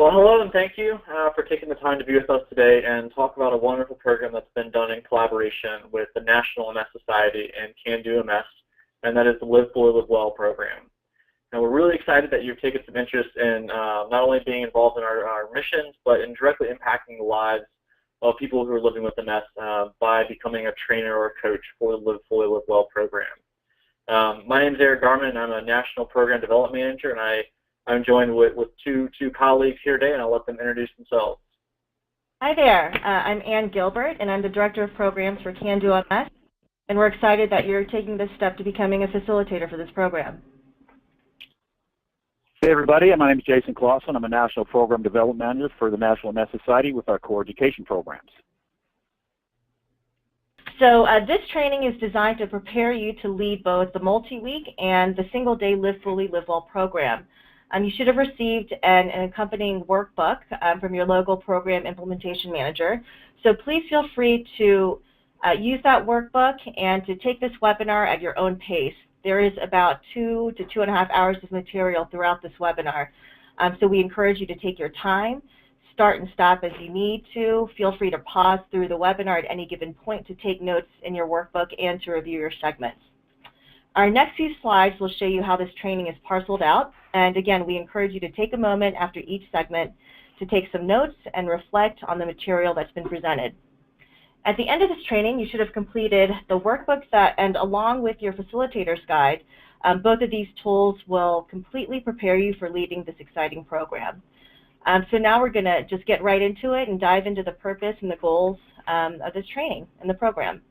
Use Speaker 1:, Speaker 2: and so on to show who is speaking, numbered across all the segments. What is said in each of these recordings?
Speaker 1: Well, hello and thank you for taking the time to be with us today and talk about a wonderful program that's been done in collaboration with the National MS Society and Can Do MS, and that is the Live Fully, Live Well program. And we're really excited that you've taken some interest in not only being involved in our missions, but in directly impacting the lives of people who are living with MS by becoming a trainer or a coach for the Live Fully, Live Well program. My name is Eric Garman, and I'm a National Program Development Manager, and I'm joined with two colleagues here today, and I'll let them introduce themselves.
Speaker 2: Hi there. I'm Ann Gilbert, and I'm the Director of Programs for Can Do MS, and we're excited that you're taking this step to becoming a facilitator for this program.
Speaker 3: Hey everybody, my name is Jason Clausen. I'm a National Program Development Manager for the National MS Society with our core education programs.
Speaker 2: So this training is designed to prepare you to lead both the multi-week and the single-day Live Fully, Live Well program. You should have received an accompanying workbook from your local program implementation manager. So please feel free to use that workbook and to take this webinar at your own pace. There is about 2 to 2.5 hours of material throughout this webinar. So we encourage you to take your time, start and stop as you need to. Feel free to pause through the webinar at any given point to take notes in your workbook and to review your segments. Our next few slides will show you how this training is parceled out. And again, we encourage you to take a moment after each segment to take some notes and reflect on the material that's been presented. At the end of this training, you should have completed the workbook and along with your facilitator's guide, both of these tools will completely prepare you for leading this exciting program. So now we're going to just get right into it and dive into the purpose and the goals of this training and the program.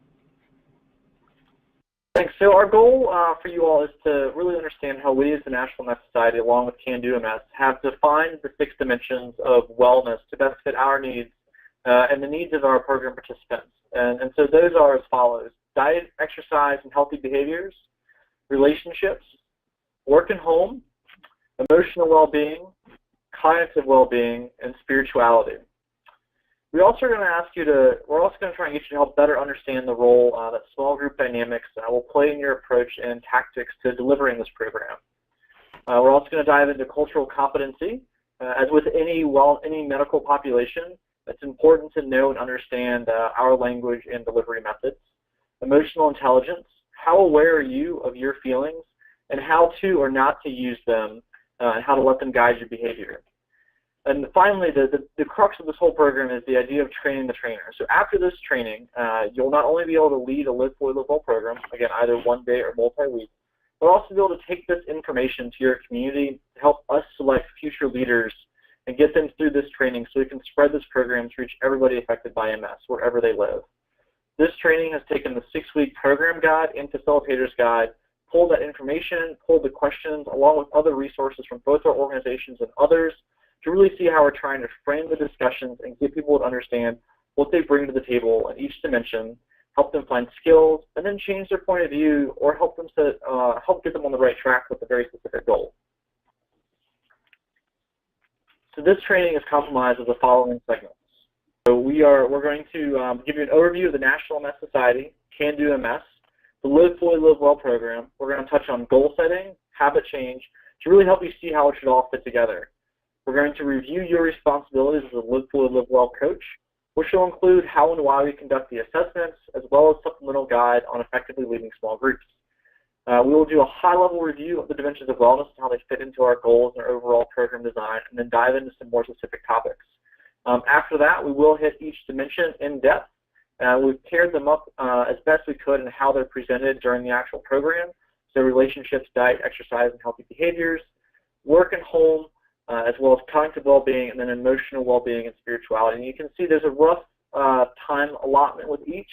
Speaker 1: Thanks. So our goal for you all is to really understand how we as the National MS Society, along with Can Do MS, have defined the 6 dimensions of wellness to best fit our needs and the needs of our program participants. And so those are as follows: diet, exercise, and healthy behaviors, relationships, work and home, emotional well-being, cognitive well-being, and spirituality. We're also going to try and get you to help better understand the role that small group dynamics will play in your approach and tactics to delivering this program. We're also going to dive into cultural competency. As with any medical population, it's important to know and understand our language and delivery methods. Emotional intelligence: how aware are you of your feelings and how to or not to use them and how to let them guide your behavior. And finally, the crux of this whole program is the idea of training the trainer. So after this training, you'll not only be able to lead a Live Fully, Live Well program, again, either one day or multi-week, but also be able to take this information to your community to help us select future leaders and get them through this training so we can spread this program to reach everybody affected by MS, wherever they live. This training has taken the 6-week program guide and facilitator's guide, pulled that information, pulled the questions, along with other resources from both our organizations and others, to really see how we're trying to frame the discussions and get people to understand what they bring to the table in each dimension, help them find skills, and then change their point of view or help get them on the right track with a very specific goal. So this training is comprised of the following segments. So we're going to give you an overview of the National MS Society, Can Do MS, the Live Fully, Live Well program. We're going to touch on goal setting, habit change, to really help you see how it should all fit together. We're going to review your responsibilities as a Live Fully, Live Well coach, which will include how and why we conduct the assessments, as well as supplemental guide on effectively leading small groups. We will do a high-level review of the dimensions of wellness and how they fit into our goals and our overall program design, and then dive into some more specific topics. After that, we will hit each dimension in depth. We've paired them up as best we could in how they're presented during the actual program. So relationships, diet, exercise, and healthy behaviors, work and home, as well as cognitive well-being, and then emotional well-being and spirituality. And you can see there's a rough time allotment with each,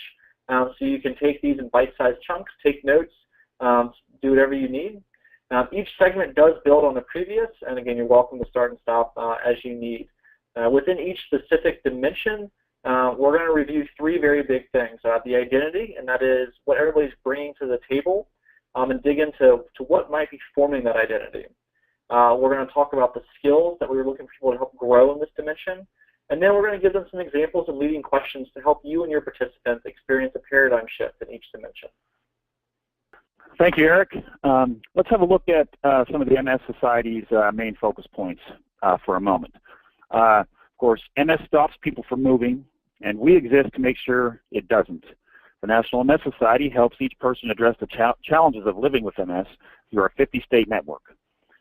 Speaker 1: so you can take these in bite-sized chunks, take notes, do whatever you need. Each segment does build on the previous, and again, you're welcome to start and stop as you need. Within each specific dimension, we're going to review 3 very big things. The identity, and that is what everybody's bringing to the table, and dig into what might be forming that identity. We're going to talk about the skills that we were looking for people to help grow in this dimension. And then we're going to give them some examples of leading questions to help you and your participants experience a paradigm shift in each dimension.
Speaker 3: Thank you, Eric. Let's have a look at some of the MS Society's main focus points for a moment. Of course, MS stops people from moving, and we exist to make sure it doesn't. The National MS Society helps each person address the challenges of living with MS through our 50-state network.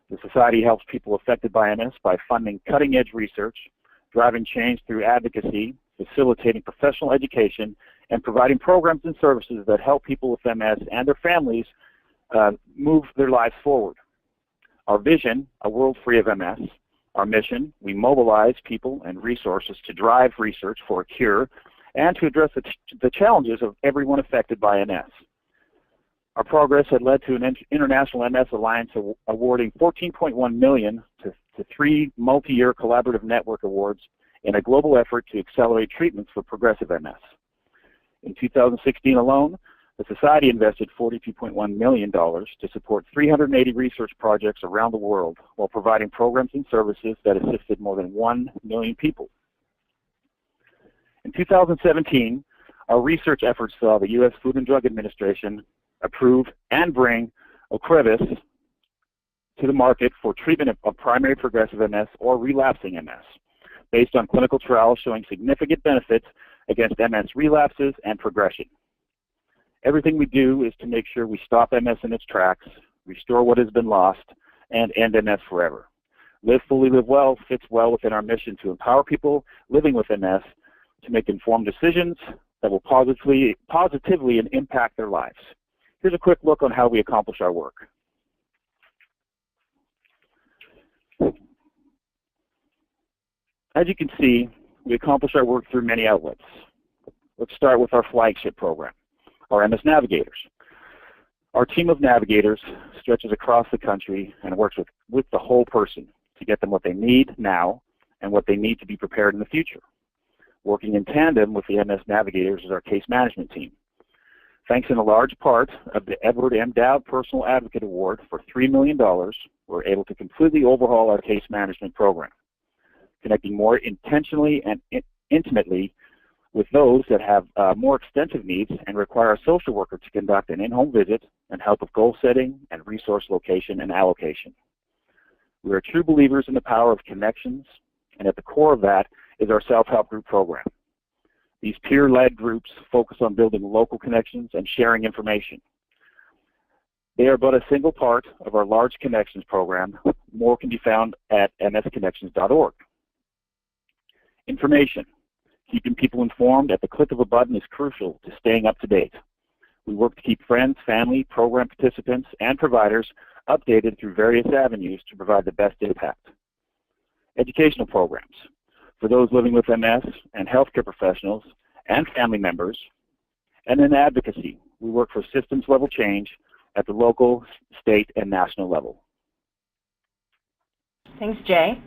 Speaker 3: The Society helps people affected by MS by funding cutting-edge research, driving change through advocacy, facilitating professional education, and providing programs and services that help people with MS and their families move their lives forward. Our vision, a world free of MS. Our mission, we mobilize people and resources to drive research for a cure and to address the challenges of everyone affected by MS. Our progress had led to an International MS Alliance awarding $14.1 million to 3 multi-year collaborative network awards in a global effort to accelerate treatments for progressive MS. In 2016 alone, the Society invested $42.1 million to support 380 research projects around the world while providing programs and services that assisted more than 1 million people. In 2017, our research efforts saw the U.S. Food and Drug Administration approve and bring Ocrevus to the market for treatment of primary progressive MS or relapsing MS, based on clinical trials showing significant benefits against MS relapses and progression. Everything we do is to make sure we stop MS in its tracks, restore what has been lost, and end MS forever. Live Fully, Live Well fits well within our mission to empower people living with MS to make informed decisions that will positively impact their lives. Here's a quick look on how we accomplish our work. As you can see, we accomplish our work through many outlets. Let's start with our flagship program, our MS Navigators. Our team of navigators stretches across the country and works with the whole person to get them what they need now and what they need to be prepared in the future. Working in tandem with the MS Navigators is our case management team. Thanks in a large part of the Edward M. Dowd Personal Advocate Award for $3 million, we're able to completely overhaul our case management program, connecting more intentionally and intimately with those that have more extensive needs and require a social worker to conduct an in-home visit and help with goal setting and resource location and allocation. We are true believers in the power of connections, and at the core of that is our self-help group program. These peer-led groups focus on building local connections and sharing information. They are but a single part of our large connections program. More can be found at msconnections.org. Information. Keeping people informed at the click of a button is crucial to staying up to date. We work to keep friends, family, program participants, and providers updated through various avenues to provide the best impact. Educational programs. For those living with MS and healthcare professionals and family members, and in advocacy, we work for systems-level change at the local, state, and national level.
Speaker 2: Thanks, Jay.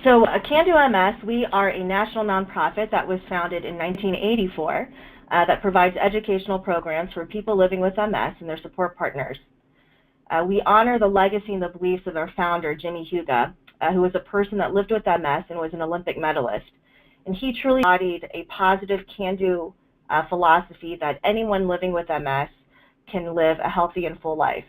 Speaker 2: So Can Do MS, we are a national nonprofit that was founded in 1984 that provides educational programs for people living with MS and their support partners. We honor the legacy and the beliefs of our founder, Jimmy Huga, who was a person that lived with MS and was an Olympic medalist. And he truly embodied a positive can-do philosophy that anyone living with MS can live a healthy and full life.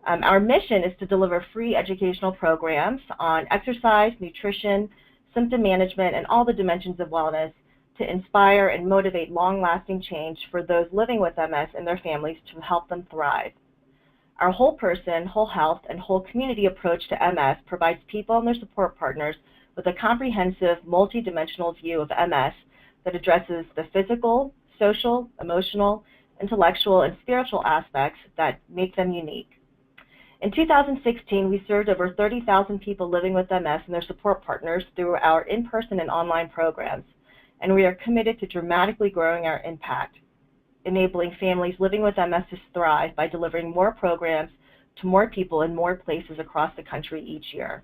Speaker 2: Our mission is to deliver free educational programs on exercise, nutrition, symptom management, and all the dimensions of wellness to inspire and motivate long-lasting change for those living with MS and their families to help them thrive. Our whole person, whole health, and whole community approach to MS provides people and their support partners with a comprehensive, multidimensional view of MS that addresses the physical, social, emotional, intellectual, and spiritual aspects that make them unique. In 2016, we served over 30,000 people living with MS and their support partners through our in-person and online programs, and we are committed to dramatically growing our impact, enabling families living with MS to thrive by delivering more programs to more people in more places across the country each year.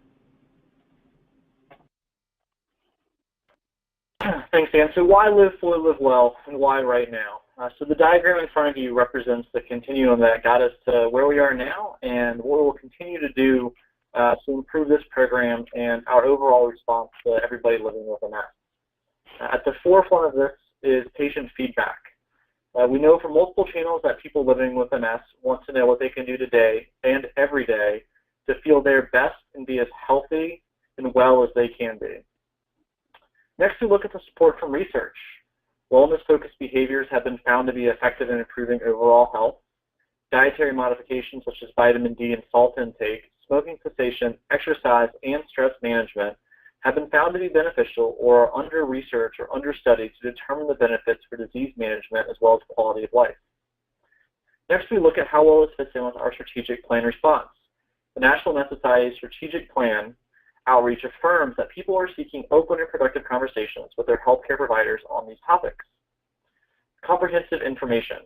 Speaker 1: Thanks, Dan. So why Live Fully, Live Well, and why right now? So the diagram in front of you represents the continuum that got us to where we are now and what we'll continue to do to improve this program and our overall response to everybody living with MS. At the forefront of this is patient feedback. We know from multiple channels that people living with MS want to know what they can do today and every day to feel their best and be as healthy and well as they can be. Next, we look at the support from research. Wellness-focused behaviors have been found to be effective in improving overall health. Dietary modifications such as vitamin D and salt intake, smoking cessation, exercise, and stress management have been found to be beneficial or are under research or under study to determine the benefits for disease management as well as quality of life. Next, we look at how well this fits in with our strategic plan response. The National Meth Society's strategic plan outreach affirms that people are seeking open and productive conversations with their healthcare providers on these topics. Comprehensive information.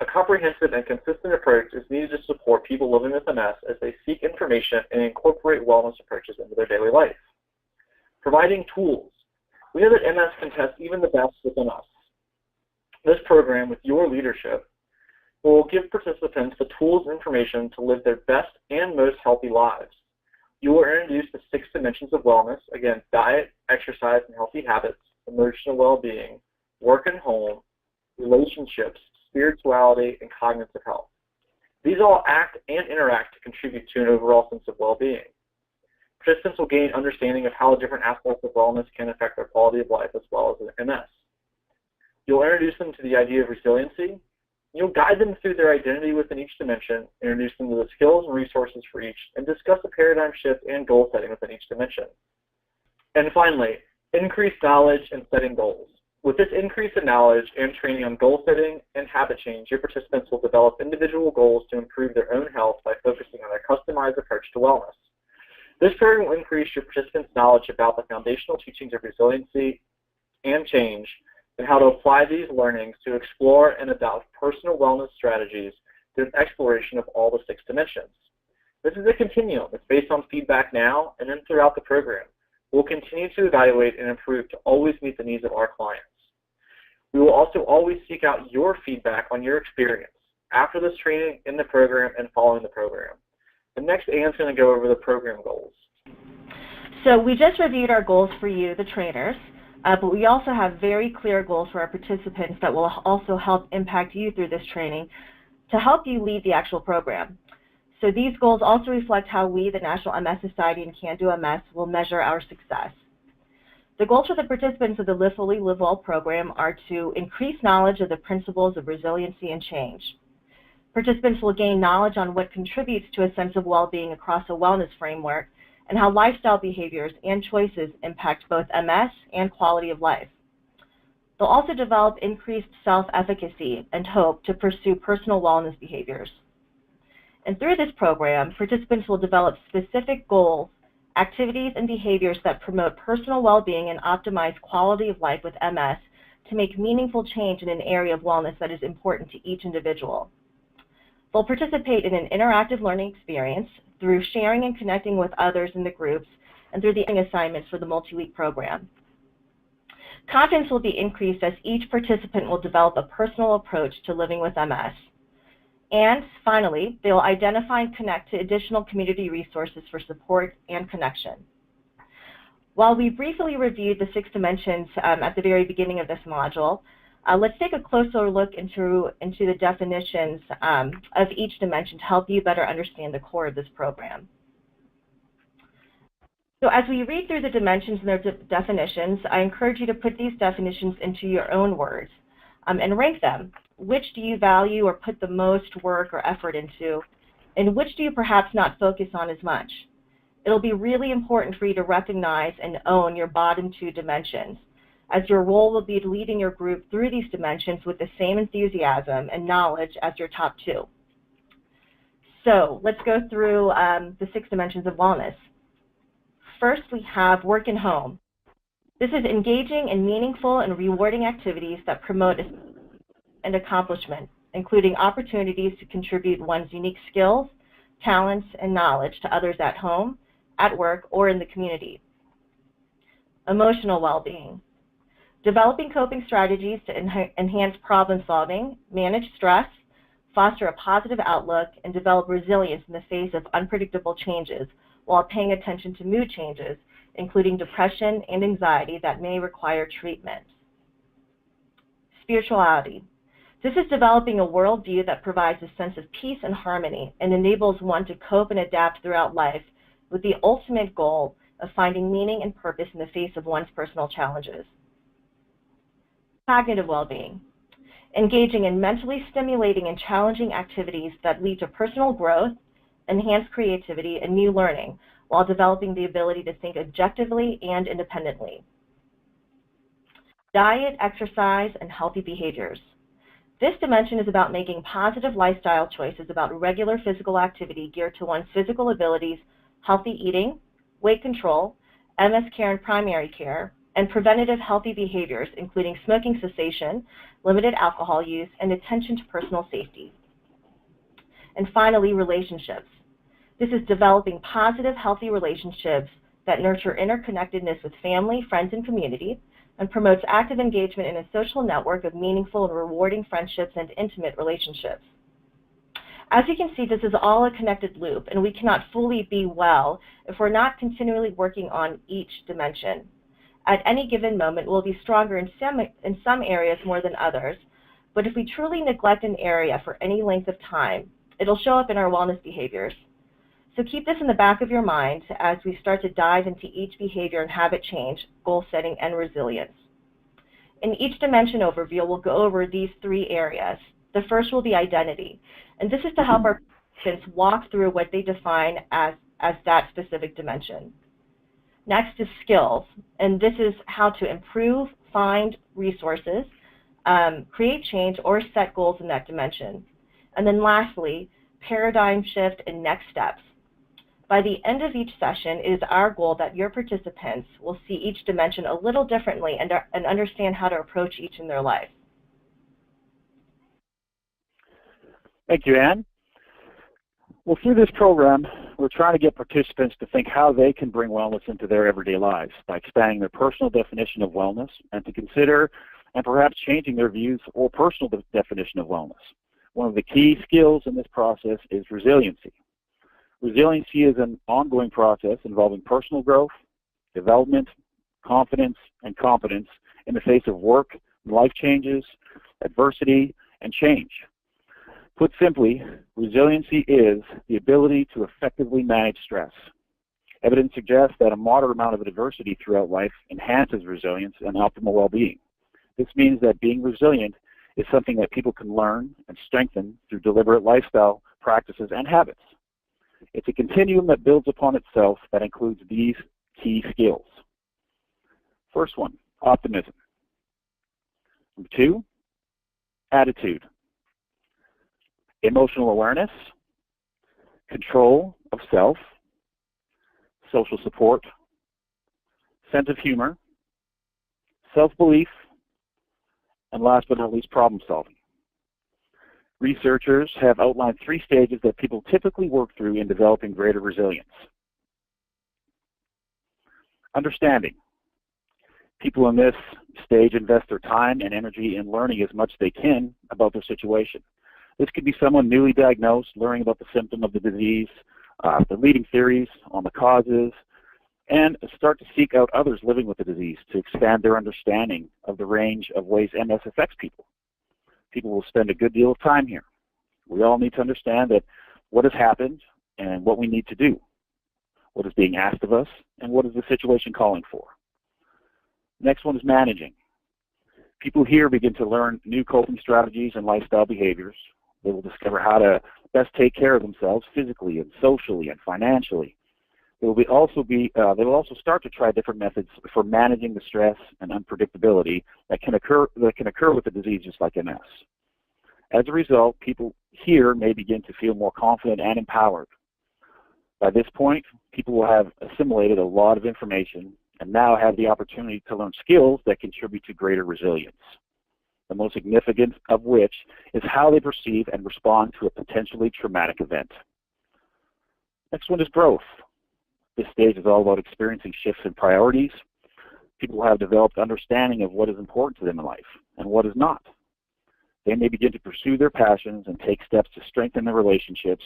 Speaker 1: A comprehensive and consistent approach is needed to support people living with MS as they seek information and incorporate wellness approaches into their daily life. Providing tools. We know that MS can test even the best within us. This program, with your leadership, will give participants the tools and information to live their best and most healthy lives. You will introduce the 6 dimensions of wellness, again, diet, exercise, and healthy habits, emotional well-being, work and home, relationships, spirituality, and cognitive health. These all act and interact to contribute to an overall sense of well-being. Participants will gain understanding of how different aspects of wellness can affect their quality of life as well as MS. You'll introduce them to the idea of resiliency. You'll guide them through their identity within each dimension, introduce them to the skills and resources for each, and discuss the paradigm shift and goal setting within each dimension. And finally, increased knowledge and setting goals. With this increase in knowledge and training on goal setting and habit change, your participants will develop individual goals to improve their own health by focusing on a customized approach to wellness. This program will increase your participants' knowledge about the foundational teachings of resiliency and change, and how to apply these learnings to explore and adopt personal wellness strategies through an exploration of all the 6 dimensions. This is a continuum. It's based on feedback now and then throughout the program. We'll continue to evaluate and improve to always meet the needs of our clients. We will also always seek out your feedback on your experience after this training, in the program, and following the program. And next, Anne's going to go over the program goals.
Speaker 2: So we just reviewed our goals for you, the trainers. But we also have very clear goals for our participants that will also help impact you through this training to help you lead the actual program. So these goals also reflect how we, the National MS Society and Can Do MS, will measure our success. The goals for the participants of the Live Fully, Live Well program are to increase knowledge of the principles of resiliency and change. Participants will gain knowledge on what contributes to a sense of well-being across a wellness framework, and how lifestyle behaviors and choices impact both MS and quality of life. They'll also develop increased self-efficacy and hope to pursue personal wellness behaviors. And through this program, participants will develop specific goals, activities, and behaviors that promote personal well-being and optimize quality of life with MS to make meaningful change in an area of wellness that is important to each individual. They'll participate in an interactive learning experience through sharing and connecting with others in the groups and through the assignments for the multi-week program. Confidence will be increased as each participant will develop a personal approach to living with MS. And finally, they will identify and connect to additional community resources for support and connection. While we briefly reviewed the 6 dimensions at the very beginning of this module, let's take a closer look into the definitions of each dimension to help you better understand the core of this program. So as we read through the dimensions and their definitions, I encourage you to put these definitions into your own words and rank them. Which do you value or put the most work or effort into, and which do you perhaps not focus on as much? It'll be really important for you to recognize and own your bottom 2 dimensions, as your role will be leading your group through these dimensions with the same enthusiasm and knowledge as your top 2. So let's go through the 6 dimensions of wellness. First, we have work and home. This is engaging in meaningful and rewarding activities that promote and accomplishment, including opportunities to contribute one's unique skills, talents, and knowledge to others at home, at work, or in the community. Emotional well-being. Developing coping strategies to enhance problem solving, manage stress, foster a positive outlook, and develop resilience in the face of unpredictable changes while paying attention to mood changes, including depression and anxiety that may require treatment. Spirituality. This is developing a worldview that provides a sense of peace and harmony and enables one to cope and adapt throughout life with the ultimate goal of finding meaning and purpose in the face of one's personal challenges. Cognitive well-being. Engaging in mentally stimulating and challenging activities that lead to personal growth, enhanced creativity, and new learning, while developing the ability to think objectively and independently. Diet, exercise, and healthy behaviors. This dimension is about making positive lifestyle choices about regular physical activity geared to one's physical abilities, healthy eating, weight control, MS care and primary care, and preventative healthy behaviors, including smoking cessation, limited alcohol use, and attention to personal safety. And finally, relationships. This is developing positive, healthy relationships that nurture interconnectedness with family, friends, and community, and promotes active engagement in a social network of meaningful and rewarding friendships and intimate relationships. As you can see, this is all a connected loop, and we cannot fully be well if we're not continually working on each dimension. At any given moment, we'll be stronger in some areas more than others, but if we truly neglect an area for any length of time, it'll show up in our wellness behaviors. So keep this in the back of your mind as we start to dive into each behavior and habit change, goal setting, and resilience. In each dimension overview, we'll go over these three areas. The first will be identity, and this is to help our participants walk through what they define as that specific dimension. Next is skills, and this is how to improve, find resources, create change, or set goals in that dimension. And then lastly, paradigm shift and next steps. By the end of each session, it is our goal that your participants will see each dimension a little differently and understand how to approach each in their life.
Speaker 3: Thank you, Anne. Well, through this program, we're trying to get participants to think how they can bring wellness into their everyday lives by expanding their personal definition of wellness and to consider and perhaps changing their views or personal definition of wellness. One of the key skills in this process is resiliency. Resiliency is an ongoing process involving personal growth, development, confidence, and competence in the face of work, life changes, adversity, and change. Put simply, resiliency is the ability to effectively manage stress. Evidence suggests that a moderate amount of adversity throughout life enhances resilience and optimal well-being. This means that being resilient is something that people can learn and strengthen through deliberate lifestyle practices and habits. It's a continuum that builds upon itself that includes these key skills. First one, optimism. Number two, attitude. Emotional awareness, control of self, social support, sense of humor, self-belief, and last but not least, problem solving. Researchers have outlined 3 stages that people typically work through in developing greater resilience. Understanding. People in this stage invest their time and energy in learning as much as they can about their situation. This could be someone newly diagnosed, learning about the symptom of the disease, the leading theories on the causes, and start to seek out others living with the disease to expand their understanding of the range of ways MS affects people. People will spend a good deal of time here. We all need to understand that what has happened and what we need to do, what is being asked of us, and what is the situation calling for. Next one is managing. People here begin to learn new coping strategies and lifestyle behaviors. They will discover how to best take care of themselves physically and socially and financially. They will also start to try different methods for managing the stress and unpredictability that can occur with the disease, just like MS. As a result, people here may begin to feel more confident and empowered. By this point, people will have assimilated a lot of information and now have the opportunity to learn skills that contribute to greater resilience. The most significant of which is how they perceive and respond to a potentially traumatic event. Next one is growth. This stage is all about experiencing shifts in priorities. People will have developed understanding of what is important to them in life and what is not. They may begin to pursue their passions and take steps to strengthen their relationships.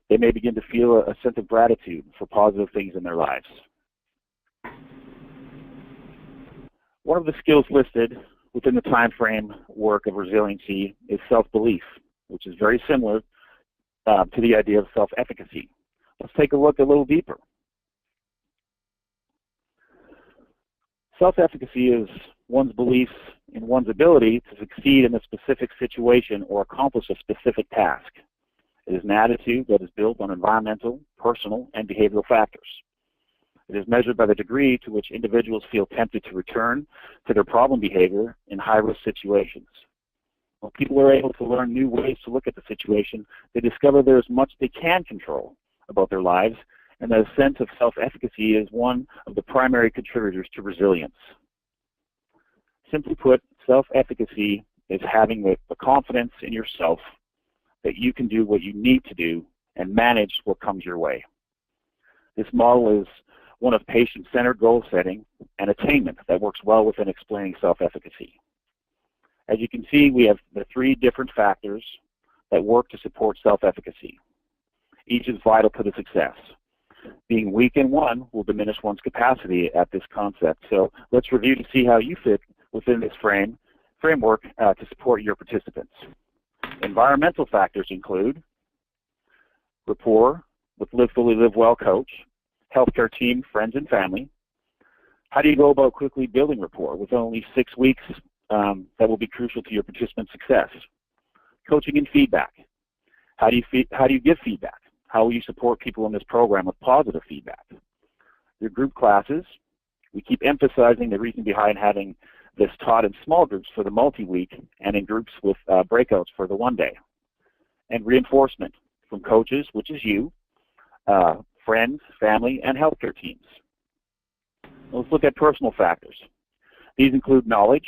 Speaker 3: They may begin to feel a sense of gratitude for positive things in their lives. One of the skills listed within the time frame work of resiliency is self-belief, which is very similar to the idea of self-efficacy. Let's take a look a little deeper. Self-efficacy is one's belief in one's ability to succeed in a specific situation or accomplish a specific task. It is an attitude that is built on environmental, personal, and behavioral factors. It is measured by the degree to which individuals feel tempted to return to their problem behavior in high-risk situations. When people are able to learn new ways to look at the situation, they discover there is much they can control about their lives, and that a sense of self-efficacy is one of the primary contributors to resilience. Simply put, self-efficacy is having the confidence in yourself that you can do what you need to do and manage what comes your way. This model is one of patient-centered goal setting and attainment that works well within explaining self-efficacy. As you can see, we have the 3 different factors that work to support self-efficacy. Each is vital to the success. Being weak in one will diminish one's capacity at this concept. So let's review to see how you fit within this framework to support your participants. Environmental factors include rapport with Live Fully, Live Well coach, healthcare team, friends, and family. How do you go about quickly building rapport with only 6 weeks that will be crucial to your participants' success? Coaching and feedback. How do you give feedback? How will you support people in this program with positive feedback? Your group classes. We keep emphasizing the reason behind having this taught in small groups for the multi-week and in groups with breakouts for the 1 day. And reinforcement from coaches, which is you, friends, family, and healthcare teams. Let's look at personal factors. These include knowledge,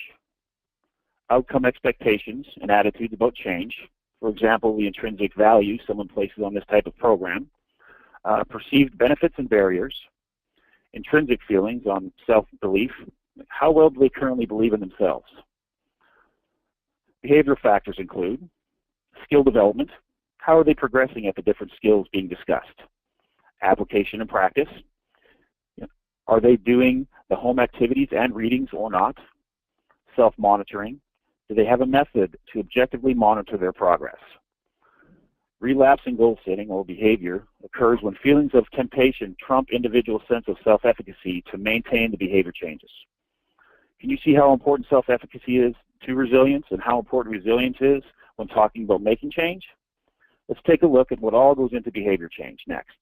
Speaker 3: outcome expectations, and attitudes about change. For example, the intrinsic value someone places on this type of program, perceived benefits and barriers, intrinsic feelings on self-belief, how well do they currently believe in themselves. Behavioral factors include skill development, how are they progressing at the different skills being discussed, application and practice, are they doing the home activities and readings or not, self-monitoring, do they have a method to objectively monitor their progress. Relapsing goal setting or behavior occurs when feelings of temptation trump individual sense of self-efficacy to maintain the behavior changes. Can you see how important self-efficacy is to resilience and how important resilience is when talking about making change? Let's take a look at what all goes into behavior change next.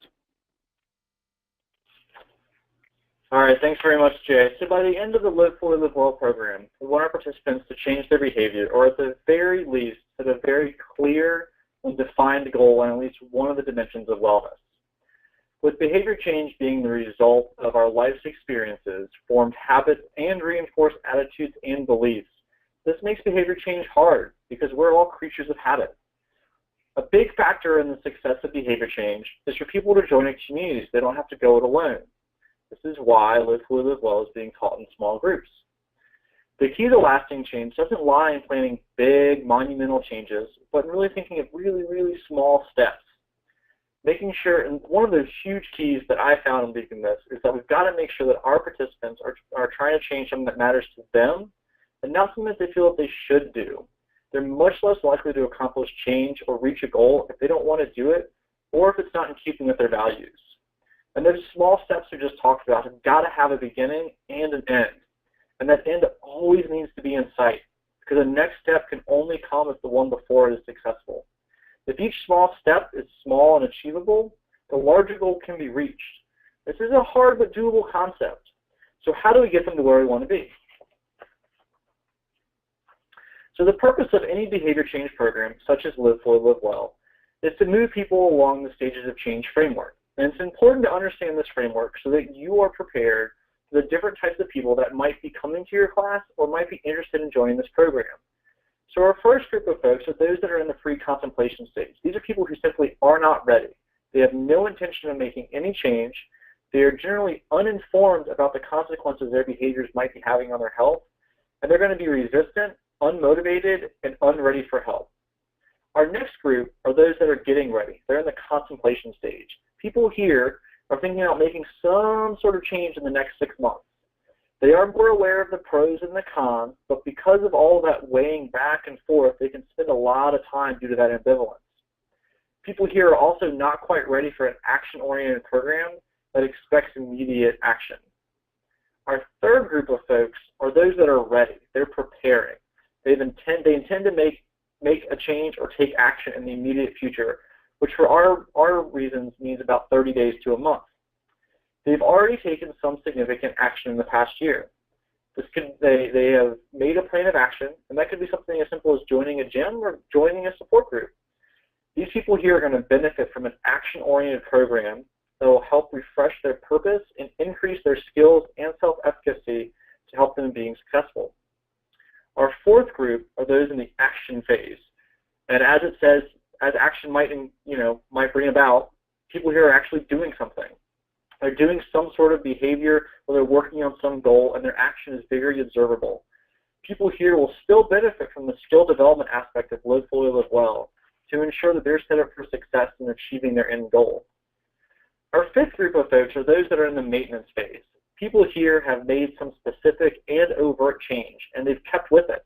Speaker 1: All right, thanks very much, Jay. So by the end of the Live Fully, Live Well program, we want our participants to change their behavior, or at the very least, set a very clear and defined goal on at least one of the dimensions of wellness. With behavior change being the result of our life's experiences, formed habits, and reinforced attitudes and beliefs, this makes behavior change hard because we're all creatures of habit. A big factor in the success of behavior change is for people to join a community so they don't have to go it alone. This is why Live Fully, Live Well is being taught in small groups. The key to lasting change doesn't lie in planning big, monumental changes, but in really thinking of really, really small steps. Making sure, and one of those huge keys that I found in leading this is that we've got to make sure that our participants are trying to change something that matters to them and not something that they feel that they should do. They're much less likely to accomplish change or reach a goal if they don't want to do it or if it's not in keeping with their values. And those small steps we just talked about have got to have a beginning and an end. And that end always needs to be in sight because the next step can only come if the one before it is successful. If each small step is small and achievable, the larger goal can be reached. This is a hard but doable concept. So how do we get them to where we want to be? So the purpose of any behavior change program, such as Live Fully, Live Well, is to move people along the stages of change framework. And it's important to understand this framework so that you are prepared for the different types of people that might be coming to your class or might be interested in joining this program. So our first group of folks are those that are in the pre-contemplation stage. These are people who simply are not ready. They have no intention of making any change. They are generally uninformed about the consequences their behaviors might be having on their health, and they're going to be resistant, unmotivated, and unready for help. Our next group are those that are getting ready. They're in the contemplation stage. People here are thinking about making some sort of change in the next 6 months. They are more aware of the pros and the cons, but because of all that weighing back and forth, they can spend a lot of time due to that ambivalence. People here are also not quite ready for an action-oriented program that expects immediate action. Our third group of folks are those that are ready. They're preparing. They intend to make a change or take action in the immediate future, which for our reasons means about 30 days to a month. They've already taken some significant action in the past year. They have made a plan of action, and that could be something as simple as joining a gym or joining a support group. These people here are going to benefit from an action-oriented program that will help refresh their purpose and increase their skills and self-efficacy to help them in being successful. Our fourth group are those in the action phase. And as it says, as action might bring about, people here are actually doing something. They're doing some sort of behavior or they're working on some goal, and their action is very observable. People here will still benefit from the skill development aspect of Live Fully, Live Well to ensure that they're set up for success in achieving their end goal. Our fifth group of folks are those that are in the maintenance phase. People here have made some specific and overt change, and they've kept with it.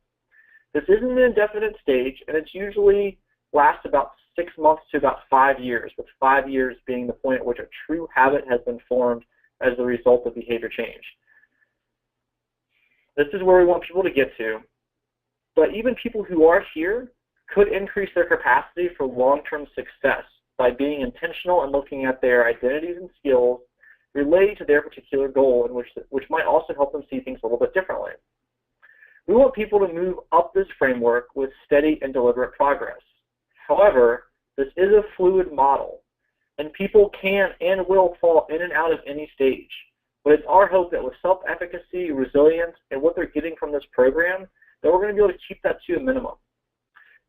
Speaker 1: This isn't an indefinite stage, and it usually lasts about 6 months to about 5 years, with 5 years being the point at which a true habit has been formed as a result of behavior change. This is where we want people to get to, but even people who are here could increase their capacity for long-term success by being intentional and looking at their identities and skills related to their particular goal, and which might also help them see things a little bit differently. We want people to move up this framework with steady and deliberate progress. However, this is a fluid model, and people can and will fall in and out of any stage. But it's our hope that with self-efficacy, resilience, and what they're getting from this program, that we're going to be able to keep that to a minimum.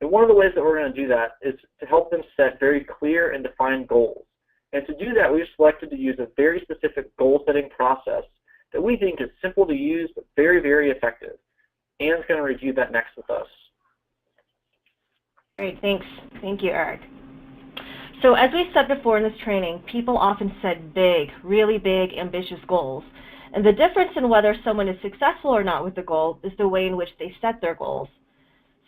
Speaker 1: And one of the ways that we're going to do that is to help them set very clear and defined goals. And to do that, we've selected to use a very specific goal-setting process that we think is simple to use but very, very effective. Anne's going to review that next with us.
Speaker 2: Great, thanks. Thank you, Eric. So as we said before in this training, people often set big, really big, ambitious goals. And the difference in whether someone is successful or not with the goal is the way in which they set their goals.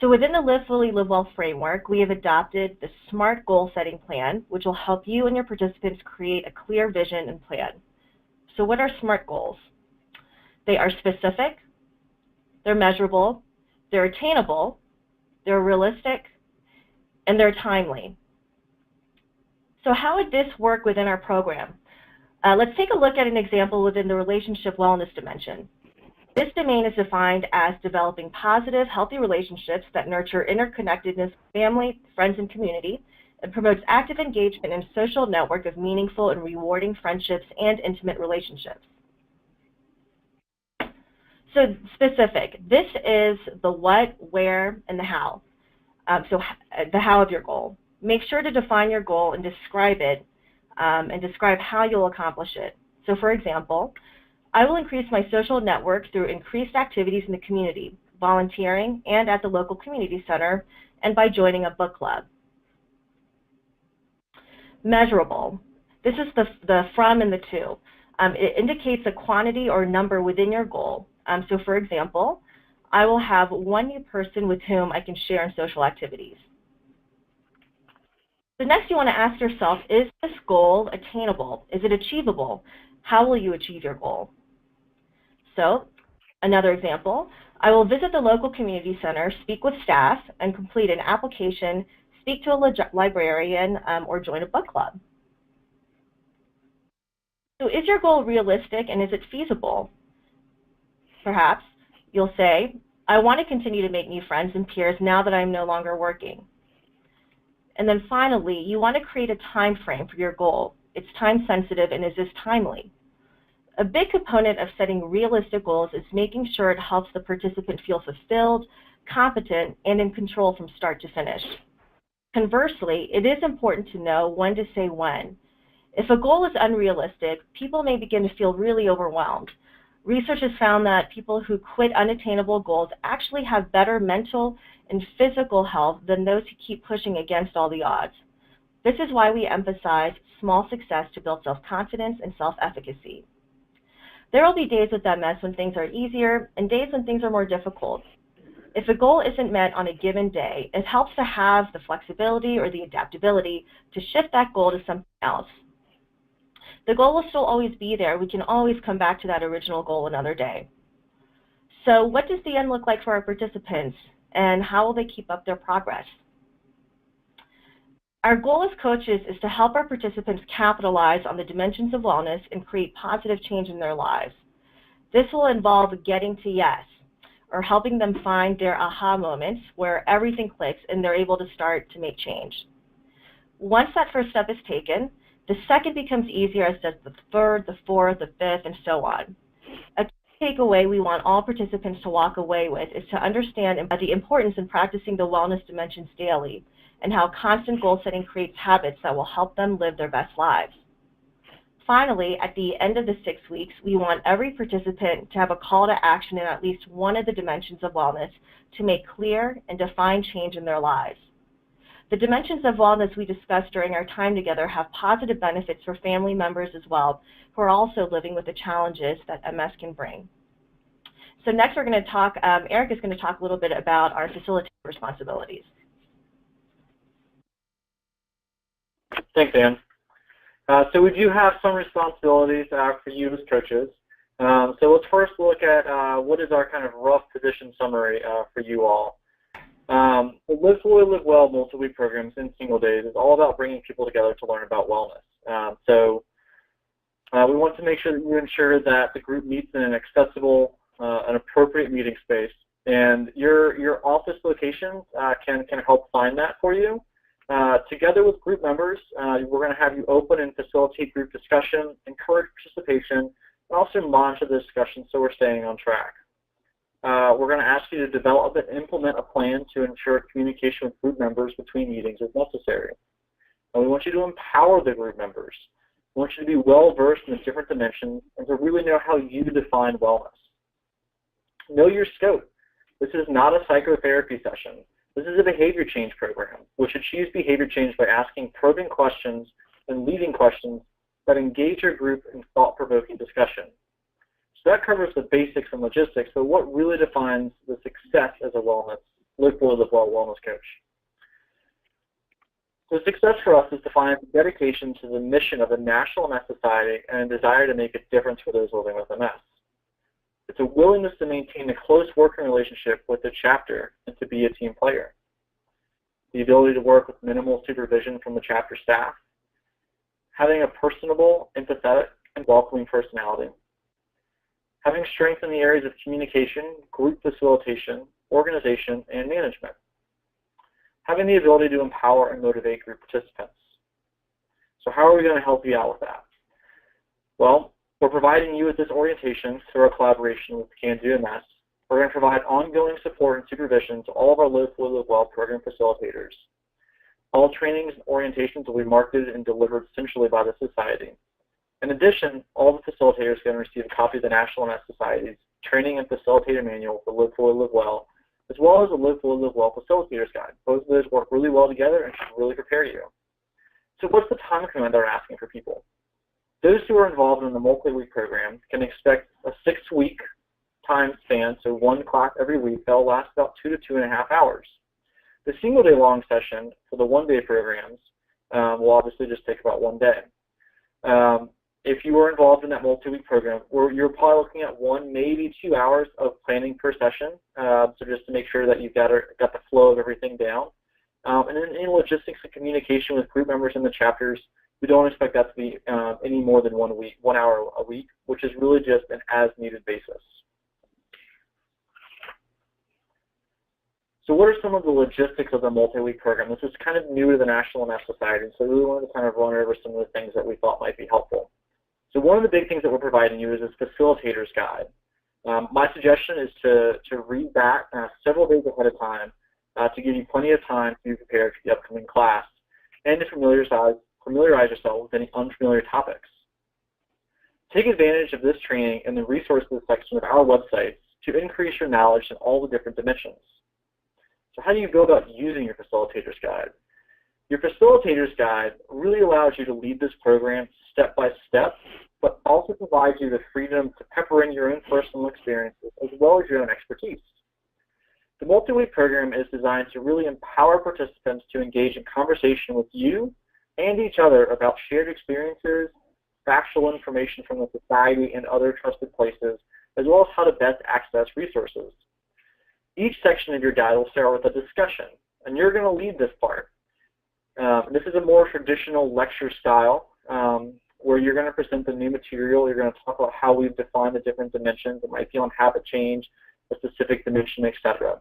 Speaker 2: So within the Live Fully, Live Well framework, we have adopted the SMART goal setting plan, which will help you and your participants create a clear vision and plan. So what are SMART goals? They are specific, they're measurable, they're attainable, they're realistic, and they're timely. So how would this work within our program? Let's take a look at an example within the relationship wellness dimension. This domain is defined as developing positive, healthy relationships that nurture interconnectedness, family, friends, and community, and promotes active engagement in a social network of meaningful and rewarding friendships and intimate relationships. So specific, this is the what, where, and the how. So the how of your goal. Make sure to define your goal and describe it, and describe how you'll accomplish it. So for example, I will increase my social network through increased activities in the community, volunteering, and at the local community center, and by joining a book club. Measurable. This is the from and the to. It indicates a quantity or number within your goal. So for example, I will have one new person with whom I can share in social activities. So next you want to ask yourself, is this goal attainable? Is it achievable? How will you achieve your goal? So another example, I will visit the local community center, speak with staff, and complete an application, speak to a librarian, or join a book club. So is your goal realistic and is it feasible? Perhaps you'll say, I want to continue to make new friends and peers now that I'm no longer working. And then finally, you want to create a time frame for your goal. It's time sensitive and is this timely? A big component of setting realistic goals is making sure it helps the participant feel fulfilled, competent, and in control from start to finish. Conversely, it is important to know when to say when. If a goal is unrealistic, people may begin to feel really overwhelmed. Research has found that people who quit unattainable goals actually have better mental and physical health than those who keep pushing against all the odds. This is why we emphasize small success to build self-confidence and self-efficacy. There will be days with MS when things are easier and days when things are more difficult. If a goal isn't met on a given day, it helps to have the flexibility or the adaptability to shift that goal to something else. The goal will still always be there. We can always come back to that original goal another day. So what does the end look like for our participants, and how will they keep up their progress? Our goal as coaches is to help our participants capitalize on the dimensions of wellness and create positive change in their lives. This will involve getting to yes, or helping them find their aha moments where everything clicks and they're able to start to make change. Once that first step is taken, the second becomes easier, as does the third, the fourth, the fifth, and so on. A key takeaway we want all participants to walk away with is to understand the importance in practicing the wellness dimensions daily, and how constant goal setting creates habits that will help them live their best lives. Finally, at the end of the 6 weeks, we want every participant to have a call to action in at least one of the dimensions of wellness to make clear and define change in their lives. The dimensions of wellness we discussed during our time together have positive benefits for family members as well, who are also living with the challenges that MS can bring. So next we're going to talk, Eric is going to talk a little bit about our facilitator responsibilities.
Speaker 1: Thanks, Ann. So we do have some responsibilities for you as coaches. So let's first look at what is our kind of rough position summary for you all. The Live Fully, Live Well multi-week programs in single days is all about bringing people together to learn about wellness. So we want to make sure that you ensure that the group meets in an accessible, an appropriate meeting space, and your office locations can help find that for you. Together with group members, we're going to have you open and facilitate group discussion, encourage participation, and also monitor the discussion so we're staying on track. We're going to ask you to develop and implement a plan to ensure communication with group members between meetings is necessary. And we want you to empower the group members. We want you to be well-versed in the different dimensions and to really know how you define wellness. Know your scope. This is not a psychotherapy session. This is a behavior change program, which achieves behavior change by asking probing questions and leading questions that engage your group in thought-provoking discussion. So that covers the basics and logistics, but what really defines the success as a Live Fully, Live Well wellness coach? So success for us is defined as dedication to the mission of the National MS Society and a desire to make a difference for those living with MS. It's a willingness to maintain a close working relationship with the chapter and to be a team player. The ability to work with minimal supervision from the chapter staff. Having a personable, empathetic, and welcoming personality. Having strength in the areas of communication, group facilitation, organization, and management. Having the ability to empower and motivate group participants. So how are we going to help you out with that? Well, we're providing you with this orientation through our collaboration with Can Do MS. We're going to provide ongoing support and supervision to all of our Live Fully, Live Well program facilitators. All trainings and orientations will be marketed and delivered centrally by the Society. In addition, all the facilitators are going to receive a copy of the National MS Society's Training and Facilitator Manual for Live Fully, Live Well, as well as the Live Fully, Live Well Facilitator's Guide. Both of those work really well together and should really prepare you. So what's the time commitment they're asking for people? Those who are involved in the multi-week program can expect a 6-week time span, so one class every week. That'll last about 2 to 2.5 hours. The single-day long session for the one-day programs will obviously just take about 1 day. If you are involved in that multi-week program, you're probably looking at 1, maybe 2 hours of planning per session, so just to make sure that you've got the flow of everything down. And then in logistics and communication with group members in the chapters, we don't expect that to be any more than 1 hour a week, which is really just an as-needed basis. So what are some of the logistics of the multi-week program? This is kind of new to the National MS Society, so we wanted to kind of run over some of the things that we thought might be helpful. So one of the big things that we're providing you is this facilitator's guide. My suggestion is to read that several days ahead of time to give you plenty of time to be prepared for the upcoming class and to familiarize yourself with any unfamiliar topics. Take advantage of this training in the resources section of our website to increase your knowledge in all the different dimensions. So how do you go about using your facilitator's guide? Your facilitator's guide really allows you to lead this program step by step, but also provides you the freedom to pepper in your own personal experiences as well as your own expertise. The multi-week program is designed to really empower participants to engage in conversation with you and each other about shared experiences, factual information from the society and other trusted places, as well as how to best access resources. Each section of your guide will start with a discussion, and you're going to lead this part. This is a more traditional lecture style where you're going to present the new material. You're going to talk about how we've defined the different dimensions. It might be on habit change, a specific dimension, etc.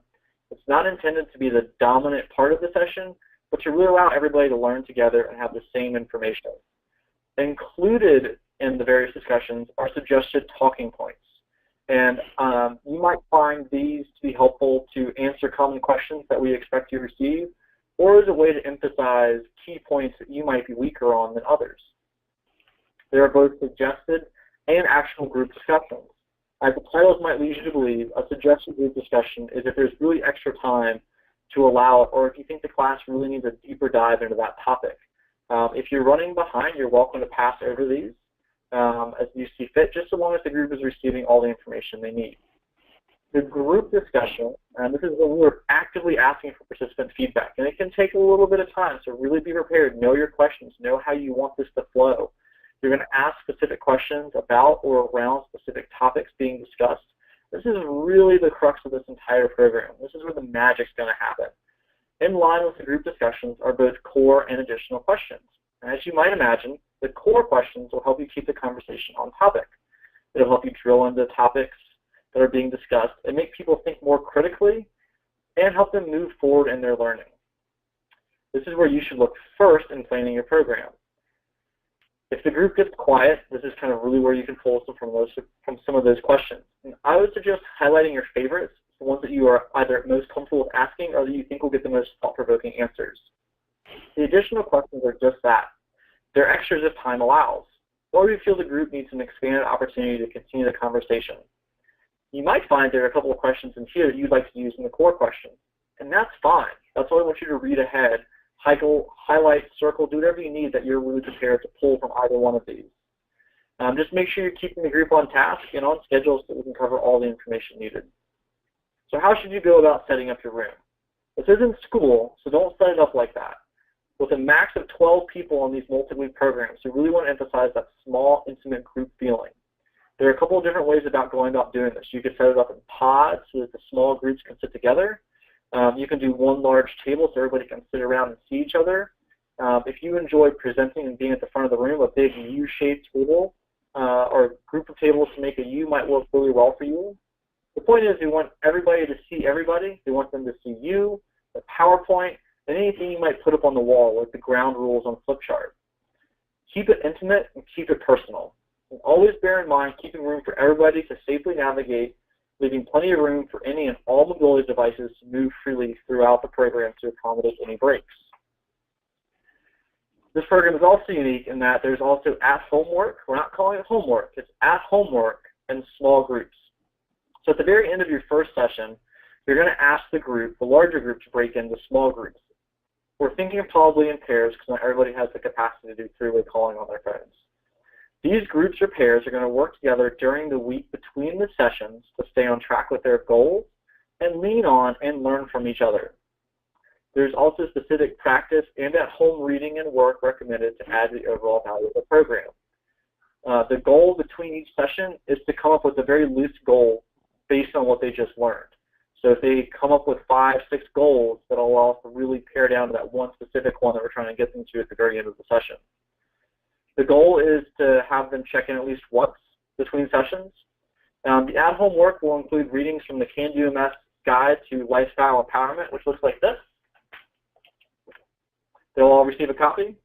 Speaker 1: It's not intended to be the dominant part of the session, but to really allow everybody to learn together and have the same information. Included in the various discussions are suggested talking points. And you might find these to be helpful to answer common questions that we expect to receive, or as a way to emphasize key points that you might be weaker on than others. There are both suggested and actual group discussions. As the titles might lead you to believe, a suggested group discussion is if there's really extra time to allow it, or if you think the class really needs a deeper dive into that topic. If you're running behind, you're welcome to pass over these as you see fit, just so long as the group is receiving all the information they need. The group discussion, and this is when we're actively asking for participant feedback, and it can take a little bit of time, so really be prepared. Know your questions. Know how you want this to flow. You're going to ask specific questions about or around specific topics being discussed. This is really the crux of this entire program. This is where the magic's going to happen. In line with the group discussions are both core and additional questions. And as you might imagine, the core questions will help you keep the conversation on topic. It'll help you drill into topics that are being discussed and make people think more critically and help them move forward in their learning. This is where you should look first in planning your program. If the group gets quiet, this is kind of really where you can pull from some of those questions. And I would suggest highlighting your favorites, the ones that you are either most comfortable with asking or that you think will get the most thought-provoking answers. The additional questions are just that. They're extras if time allows, or you feel the group needs an expanded opportunity to continue the conversation. You might find there are a couple of questions in here that you'd like to use in the core questions, and that's fine. That's why I want you to read ahead, highlight, circle, do whatever you need that you're really prepared to pull from either one of these. Just make sure you're keeping the group on task and on schedule so we can cover all the information needed. So how should you go about setting up your room? This isn't school, so don't set it up like that. With a max of 12 people on these multi-week programs, you really want to emphasize that small, intimate group feeling. There are a couple of different ways about going about doing this. You can set it up in pods so that the small groups can sit together. You can do one large table so everybody can sit around and see each other. If you enjoy presenting and being at the front of the room, a big U-shaped table or a group of tables to make a U might work really well for you. The point is we want everybody to see everybody. We want them to see you, the PowerPoint, and anything you might put up on the wall, like the ground rules on flip chart. Keep it intimate and keep it personal. And always bear in mind keeping room for everybody to safely navigate, leaving plenty of room for any and all mobility devices to move freely throughout the program to accommodate any breaks. This program is also unique in that there's also at-home work. We're not calling it homework. It's at-home work in small groups. So at the very end of your first session, you're going to ask the group, the larger group, to break into small groups. We're thinking probably in pairs because not everybody has the capacity to do three-way calling on their phones. These groups or pairs are going to work together during the week between the sessions to stay on track with their goals and lean on and learn from each other. There's also specific practice and at-home reading and work recommended to add to the overall value of the program. The goal between each session is to come up with a very loose goal based on what they just learned. So if they come up with 5, 6 goals, that'll allow us to really pare down to that one specific one that we're trying to get them to at the very end of the session. The goal is to have them check in at least once between sessions. The at-home work will include readings from the Can-Do MS Guide to Lifestyle Empowerment, which looks like this. They'll all receive a copy,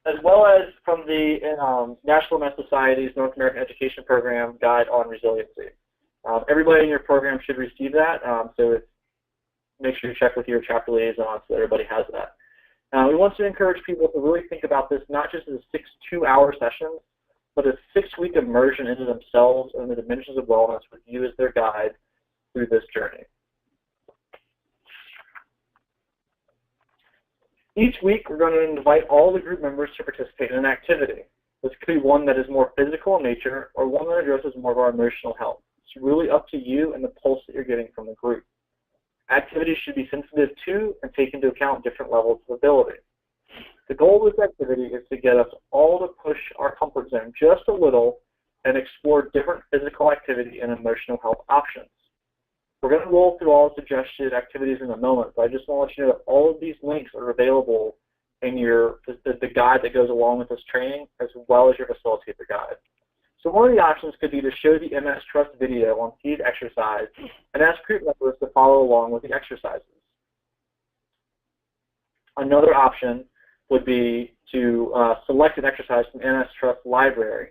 Speaker 1: as well as from the National MS Society's North American Education Program Guide on Resiliency. Everybody in your program should receive that, so make sure you check with your chapter liaison so that everybody has that. We want to encourage people to really think about this not just as 6 2-hour sessions, but a 6-week immersion into themselves and the dimensions of wellness with you as their guide through this journey. Each week, we're going to invite all the group members to participate in an activity. This could be one that is more physical in nature or one that addresses more of our emotional health. It's really up to you and the pulse that you're getting from the group. Activities should be sensitive to and take into account different levels of ability. The goal of this activity is to get us all to push our comfort zone just a little and explore different physical activity and emotional health options. We're going to roll through all suggested activities in a moment, but I just want to let you know that all of these links are available in the guide that goes along with this training, as well as your facilitator guide. So one of the options could be to show the MS Trust video on each exercise and ask group members to follow along with the exercises. Another option would be to select an exercise from MS Trust library.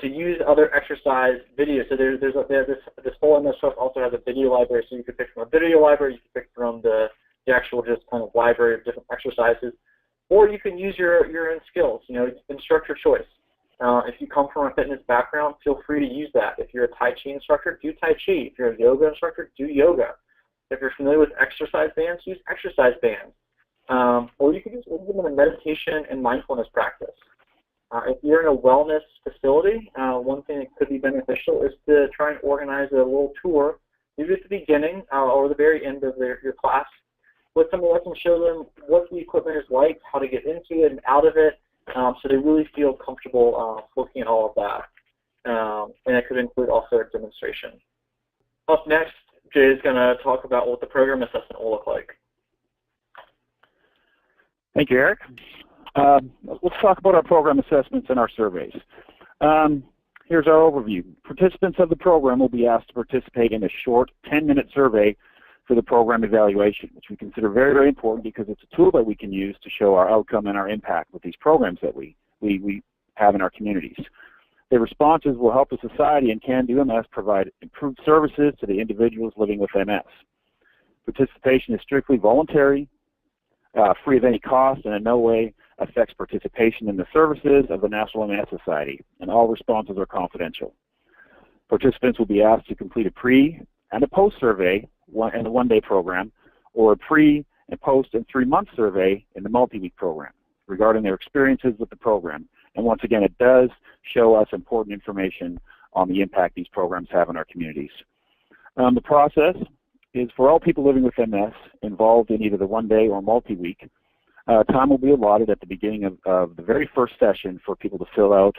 Speaker 1: To use other exercise videos, so this whole MS Trust also has a video library, so you could pick from a video library, you can pick from the actual just kind of library of different exercises, or you can use your own skills, instructor choice. If you come from a fitness background, feel free to use that. If you're a Tai Chi instructor, do Tai Chi. If you're a yoga instructor, do yoga. If you're familiar with exercise bands, use exercise bands. Or you could use even a meditation and mindfulness practice. If you're in a wellness facility, one thing that could be beneficial is to try and organize a little tour, maybe at the beginning or the very end of your class, with someone that can show them what the equipment is like, how to get into it and out of it, so they really feel comfortable looking at all of that. And it could include also a demonstration. Up next, Jay is going to talk about what the program assessment will look like.
Speaker 3: Thank you, Eric. Let's talk about our program assessments and our surveys. Here's our overview. Participants of the program will be asked to participate in a short 10-minute survey for the program evaluation, which we consider very, very important because it's a tool that we can use to show our outcome and our impact with these programs that we have in our communities. The responses will help the society and Can Do MS provide improved services to the individuals living with MS. Participation is strictly voluntary, free of any cost, and in no way affects participation in the services of the National MS Society, and all responses are confidential. Participants will be asked to complete a pre- and a post-survey in the one-day program, or a pre- and post- and 3-month survey in the multi-week program regarding their experiences with the program. And once again, it does show us important information on the impact these programs have in our communities. The process is for all people living with MS involved in either the one-day or multi-week. Time will be allotted at the beginning of the very first session for people to fill out.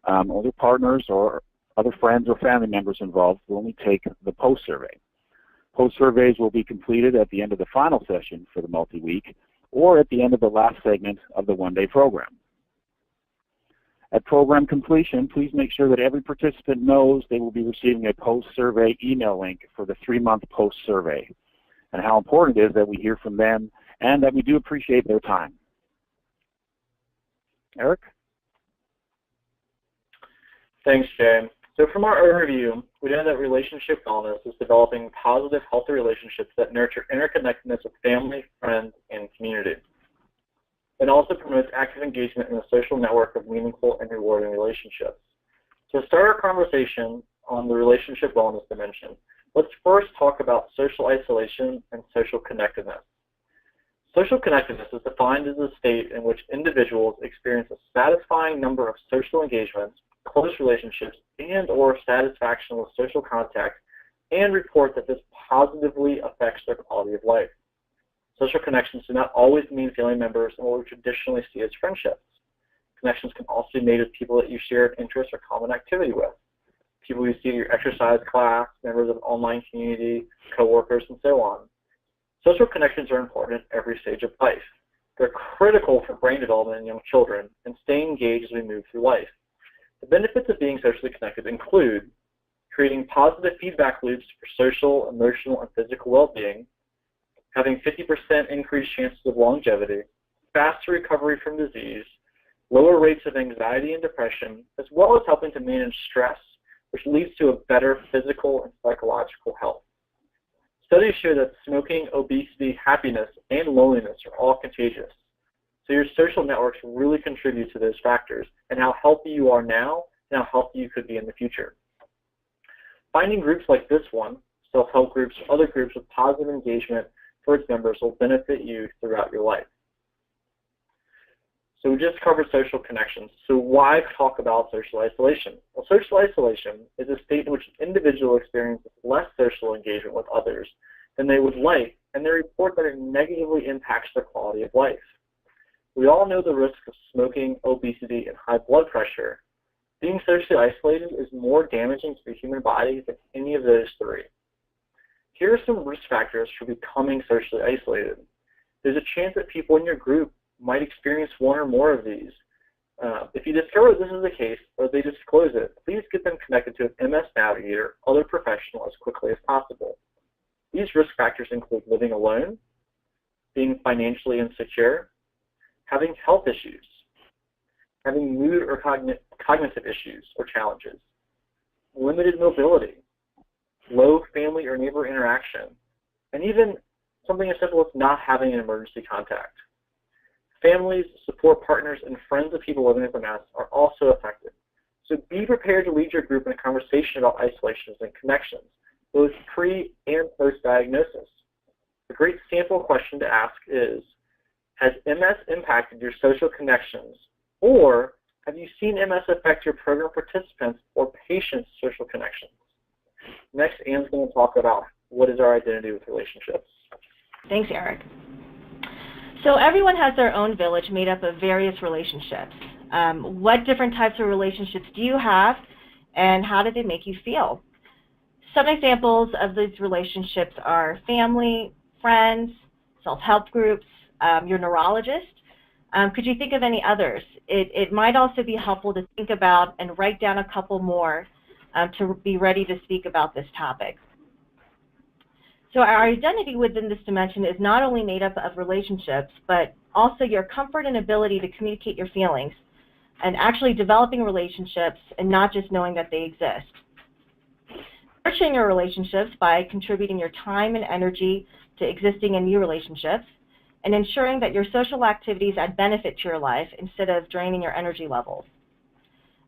Speaker 3: Other partners or other friends or family members involved will only take the post-survey. Post-surveys will be completed at the end of the final session for the multi-week or at the end of the last segment of the one-day program. At program completion, please make sure that every participant knows they will be receiving a post-survey email link for the 3-month post-survey, and how important it is that we hear from them and that we do appreciate their time. Eric?
Speaker 1: Thanks, Jay. So from our overview, we know that relationship wellness is developing positive, healthy relationships that nurture interconnectedness with family, friends, and community. It also promotes active engagement in a social network of meaningful and rewarding relationships. To start our conversation on the relationship wellness dimension, let's first talk about social isolation and social connectedness. Social connectedness is defined as a state in which individuals experience a satisfying number of social engagements, close relationships, and/or satisfaction with social contact, and report that this positively affects their quality of life. Social connections do not always mean family members and what we traditionally see as friendships. Connections can also be made with people that you share an interest or common activity with, people you see in your exercise class, members of an online community, coworkers, and so on. Social connections are important at every stage of life. They're critical for brain development in young children and staying engaged as we move through life. The benefits of being socially connected include creating positive feedback loops for social, emotional, and physical well-being, having 50% increased chances of longevity, faster recovery from disease, lower rates of anxiety and depression, as well as helping to manage stress, which leads to a better physical and psychological health. Studies show that smoking, obesity, happiness, and loneliness are all contagious. So your social networks really contribute to those factors and how healthy you are now and how healthy you could be in the future. Finding groups like this one, self-help groups, or other groups with positive engagement for its members will benefit you throughout your life. So we just covered social connections. So why talk about social isolation? Well, social isolation is a state in which an individual experiences less social engagement with others than they would like and they report that it negatively impacts their quality of life. We all know the risks of smoking, obesity, and high blood pressure. Being socially isolated is more damaging to the human body than any of those three. Here are some risk factors for becoming socially isolated. There's a chance that people in your group might experience one or more of these. If you discover this is the case, or they disclose it, please get them connected to an MS navigator or other professional as quickly as possible. These risk factors include living alone, being financially insecure, having health issues, having mood or cognitive issues or challenges, limited mobility, low family or neighbor interaction, and even something as simple as not having an emergency contact. Families, support partners, and friends of people living with MS are also affected. So be prepared to lead your group in a conversation about isolations and connections, both pre- and post-diagnosis. A great sample question to ask is, has MS impacted your social connections, or have you seen MS affect your program participants or patients' social connections? Next, Anne's going to talk about what is our identity with relationships.
Speaker 2: Thanks, Eric. So everyone has their own village made up of various relationships. What different types of relationships do you have, and how do they make you feel? Some examples of these relationships are family, friends, self-help groups, your neurologist. Could you think of any others? It might also be helpful to think about and write down a couple more to be ready to speak about this topic. So our identity within this dimension is not only made up of relationships, but also your comfort and ability to communicate your feelings and actually developing relationships and not just knowing that they exist. Nurturing your relationships by contributing your time and energy to existing and new relationships, and ensuring that your social activities add benefit to your life instead of draining your energy levels.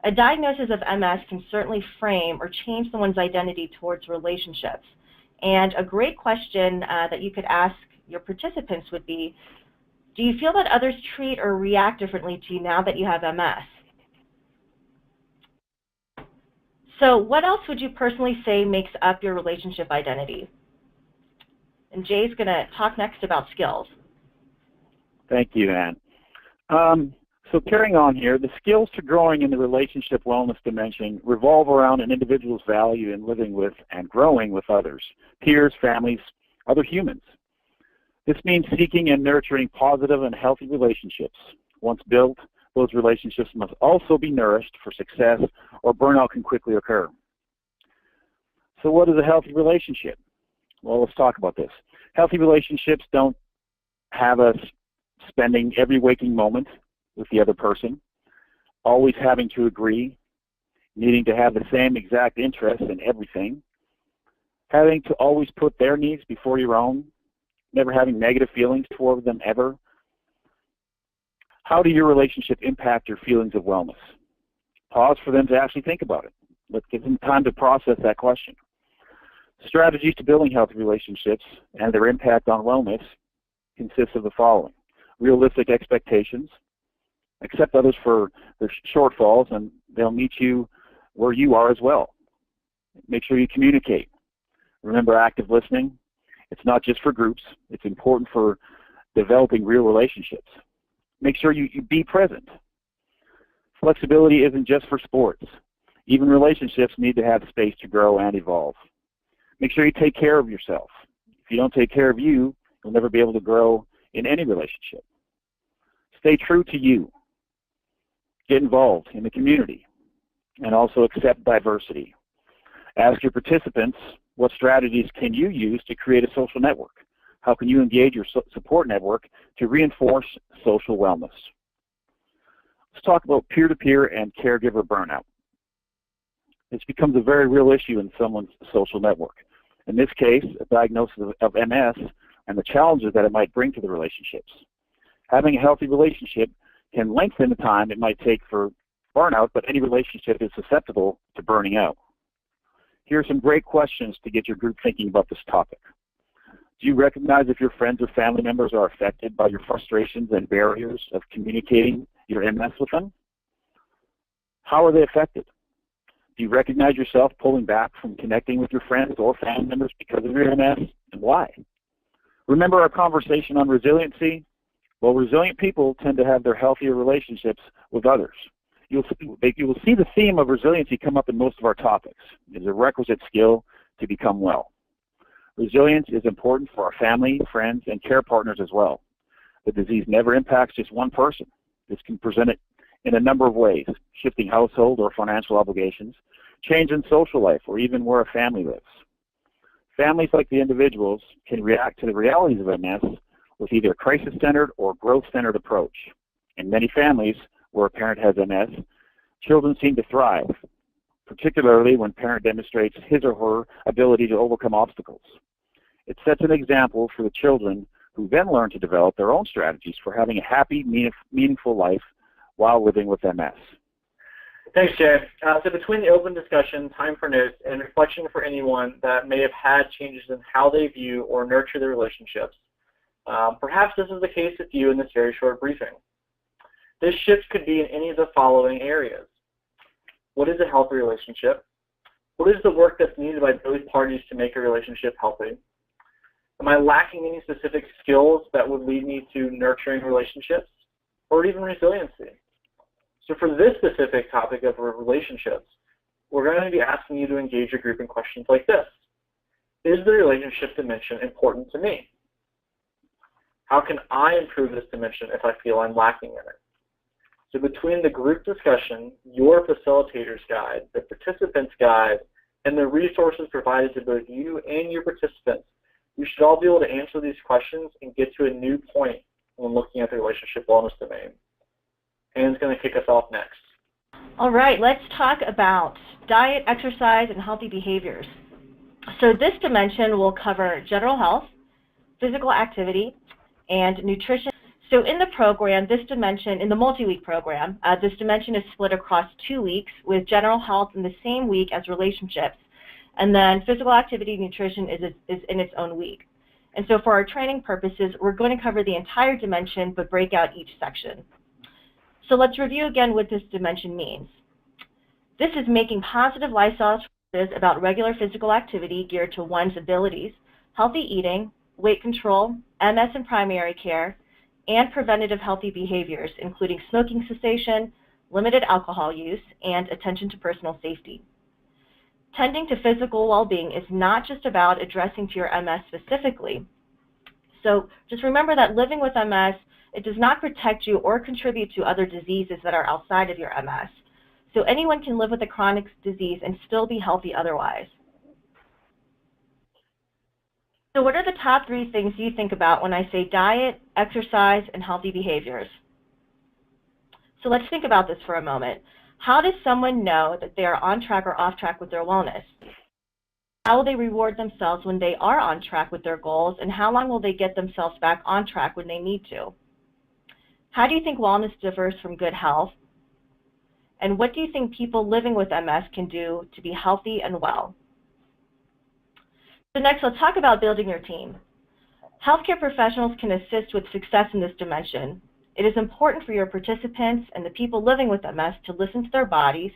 Speaker 2: A diagnosis of MS can certainly frame or change someone's identity towards relationships. And a great question that you could ask your participants would be, do you feel that others treat or react differently to you now that you have MS? So what else would you personally say makes up your relationship identity? And Jay's going to talk next about skills.
Speaker 3: Thank you, Anne. So carrying on here, the skills to growing in the relationship wellness dimension revolve around an individual's value in living with and growing with others, peers, families, other humans. This means seeking and nurturing positive and healthy relationships. Once built, those relationships must also be nourished for success, or burnout can quickly occur. So what is a healthy relationship? Well, let's talk about this. Healthy relationships don't have us spending every waking moment with the other person, always having to agree, needing to have the same exact interests in everything, having to always put their needs before your own, never having negative feelings toward them ever. How do your relationship impact your feelings of wellness? Pause for them to actually think about it. Let's give them time to process that question. Strategies to building healthy relationships and their impact on wellness consist of the following: realistic expectations, accept others for their shortfalls, and they'll meet you where you are as well. Make sure you communicate. Remember active listening. It's not just for groups. It's important for developing real relationships. Make sure you be present. Flexibility isn't just for sports. Even relationships need to have space to grow and evolve. Make sure you take care of yourself. If you don't take care of you, you'll never be able to grow in any relationship. Stay true to you. Get involved in the community, and also accept diversity. Ask your participants, what strategies can you use to create a social network? How can you engage your support network to reinforce social wellness? Let's talk about peer-to-peer and caregiver burnout. This becomes a very real issue in someone's social network. In this case, a diagnosis of MS and the challenges that it might bring to the relationships. Having a healthy relationship can lengthen the time it might take for burnout, but any relationship is susceptible to burning out. Here are some great questions to get your group thinking about this topic. Do you recognize if your friends or family members are affected by your frustrations and barriers of communicating your MS with them? How are they affected? Do you recognize yourself pulling back from connecting with your friends or family members because of your MS, and why? Remember our conversation on resiliency? Well, resilient people tend to have their healthier relationships with others. You will see the theme of resiliency come up in most of our topics. It is a requisite skill to become well. Resilience is important for our family, friends, and care partners as well. The disease never impacts just one person. This can present it in a number of ways: shifting household or financial obligations, change in social life, or even where a family lives. Families, like the individuals, can react to the realities of MS with either a crisis-centered or growth-centered approach. In many families where a parent has MS, children seem to thrive, particularly when parent demonstrates his or her ability to overcome obstacles. It sets an example for the children who then learn to develop their own strategies for having a happy, meaningful life while living with MS.
Speaker 1: Thanks, Jay. So between the open discussion, time for notes, and reflection for anyone that may have had changes in how they view or nurture their relationships, perhaps this is the case with you in this very short briefing. This shift could be in any of the following areas. What is a healthy relationship? What is the work that's needed by both parties to make a relationship healthy? Am I lacking any specific skills that would lead me to nurturing relationships or even resiliency? So for this specific topic of relationships, we're going to be asking you to engage your group in questions like this. Is the relationship dimension important to me? How can I improve this dimension if I feel I'm lacking in it? So between the group discussion, your facilitator's guide, the participant's guide, and the resources provided to both you and your participants, you should all be able to answer these questions and get to a new point when looking at the relationship wellness domain. Anne's going to kick us off next.
Speaker 2: All right, let's talk about diet, exercise, and healthy behaviors. So this dimension will cover general health, physical activity, and nutrition. So in the program, this dimension, in the multi-week program, this dimension is split across 2 weeks with general health in the same week as relationships. And then physical activity and nutrition is in its own week. And so for our training purposes, we're going to cover the entire dimension but break out each section. So let's review again what this dimension means. This is making positive lifestyle choices about regular physical activity geared to one's abilities, healthy eating, weight control, MS and primary care, and preventative healthy behaviors, including smoking cessation, limited alcohol use, and attention to personal safety. Tending to physical well-being is not just about addressing to your MS specifically. So just remember that living with MS, it does not protect you or contribute to other diseases that are outside of your MS. So anyone can live with a chronic disease and still be healthy otherwise. So what are the top 3 things you think about when I say diet, exercise, and healthy behaviors? So let's think about this for a moment. How does someone know that they are on track or off track with their wellness? How will they reward themselves when they are on track with their goals, and how long will they get themselves back on track when they need to? How do you think wellness differs from good health? And what do you think people living with MS can do to be healthy and well? So next, let's talk about building your team. Healthcare professionals can assist with success in this dimension. It is important for your participants and the people living with MS to listen to their bodies,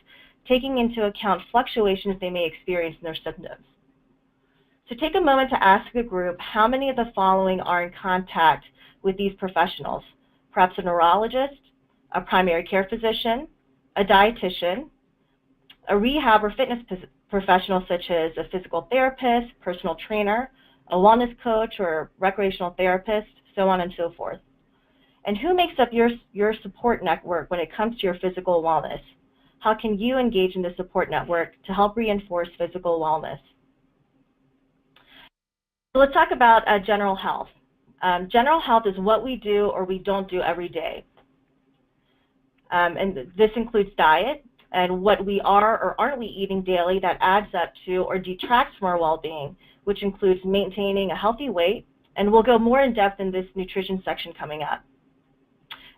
Speaker 2: taking into account fluctuations they may experience in their symptoms. So take a moment to ask the group how many of the following are in contact with these professionals. Perhaps a neurologist, a primary care physician, a dietitian, a rehab or fitness professional such as a physical therapist, personal trainer, a wellness coach, or recreational therapist, so on and so forth. And who makes up your support network when it comes to your physical wellness? How can you engage in the support network to help reinforce physical wellness? So let's talk about general health. General health is what we do or we don't do every day. And this includes diet and what we are or aren't we eating daily that adds up to or detracts from our well-being, which includes maintaining a healthy weight, and we'll go more in depth in this nutrition section coming up.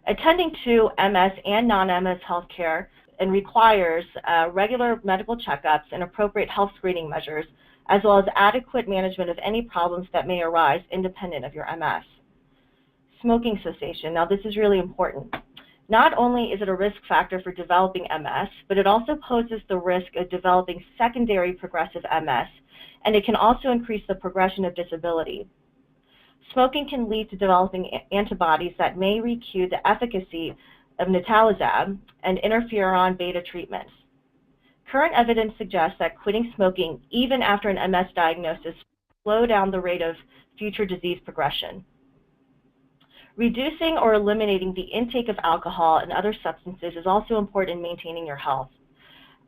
Speaker 2: Attending to MS and non-MS health care and requires regular medical checkups and appropriate health screening measures, as well as adequate management of any problems that may arise independent of your MS. Smoking cessation. Now, this is really important. Not only is it a risk factor for developing MS, but it also poses the risk of developing secondary progressive MS, and it can also increase the progression of disability. Smoking can lead to developing antibodies that may recue the efficacy of natalizumab and interferon beta treatments. Current evidence suggests that quitting smoking, even after an MS diagnosis, slow down the rate of future disease progression. Reducing or eliminating the intake of alcohol and other substances is also important in maintaining your health.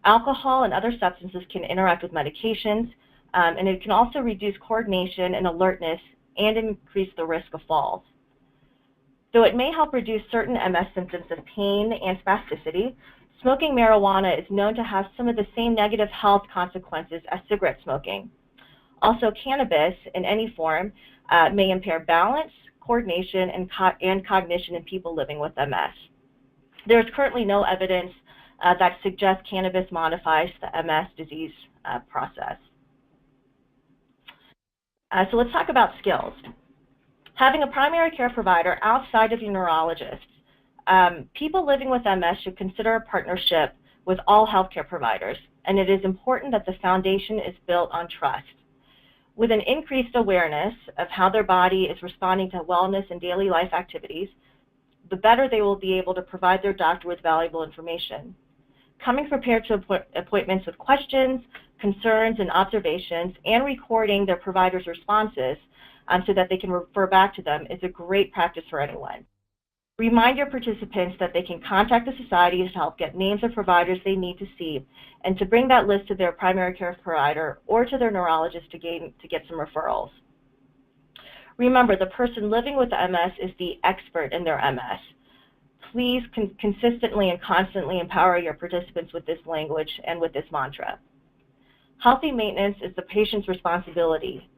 Speaker 2: Alcohol and other substances can interact with medications, and it can also reduce coordination and alertness and increase the risk of falls. Though it may help reduce certain MS symptoms of pain and spasticity, smoking marijuana is known to have some of the same negative health consequences as cigarette smoking. Also, cannabis in any form may impair balance, coordination, and cognition in people living with MS. There is currently no evidence that suggests cannabis modifies the MS disease process. So let's talk about skills. Having a primary care provider outside of your neurologist. People living with MS should consider a partnership with all healthcare providers, and it is important that the foundation is built on trust. With an increased awareness of how their body is responding to wellness and daily life activities, the better they will be able to provide their doctor with valuable information. Coming prepared to appointments with questions, concerns, and observations, and recording their provider's responses so that they can refer back to them is a great practice for anyone. Remind your participants that they can contact the society to help get names of providers they need to see, and to bring that list to their primary care provider or to their neurologist to get some referrals. Remember, the person living with MS is the expert in their MS. Please consistently and constantly empower your participants with this language and with this mantra. Healthy maintenance is the patient's responsibility.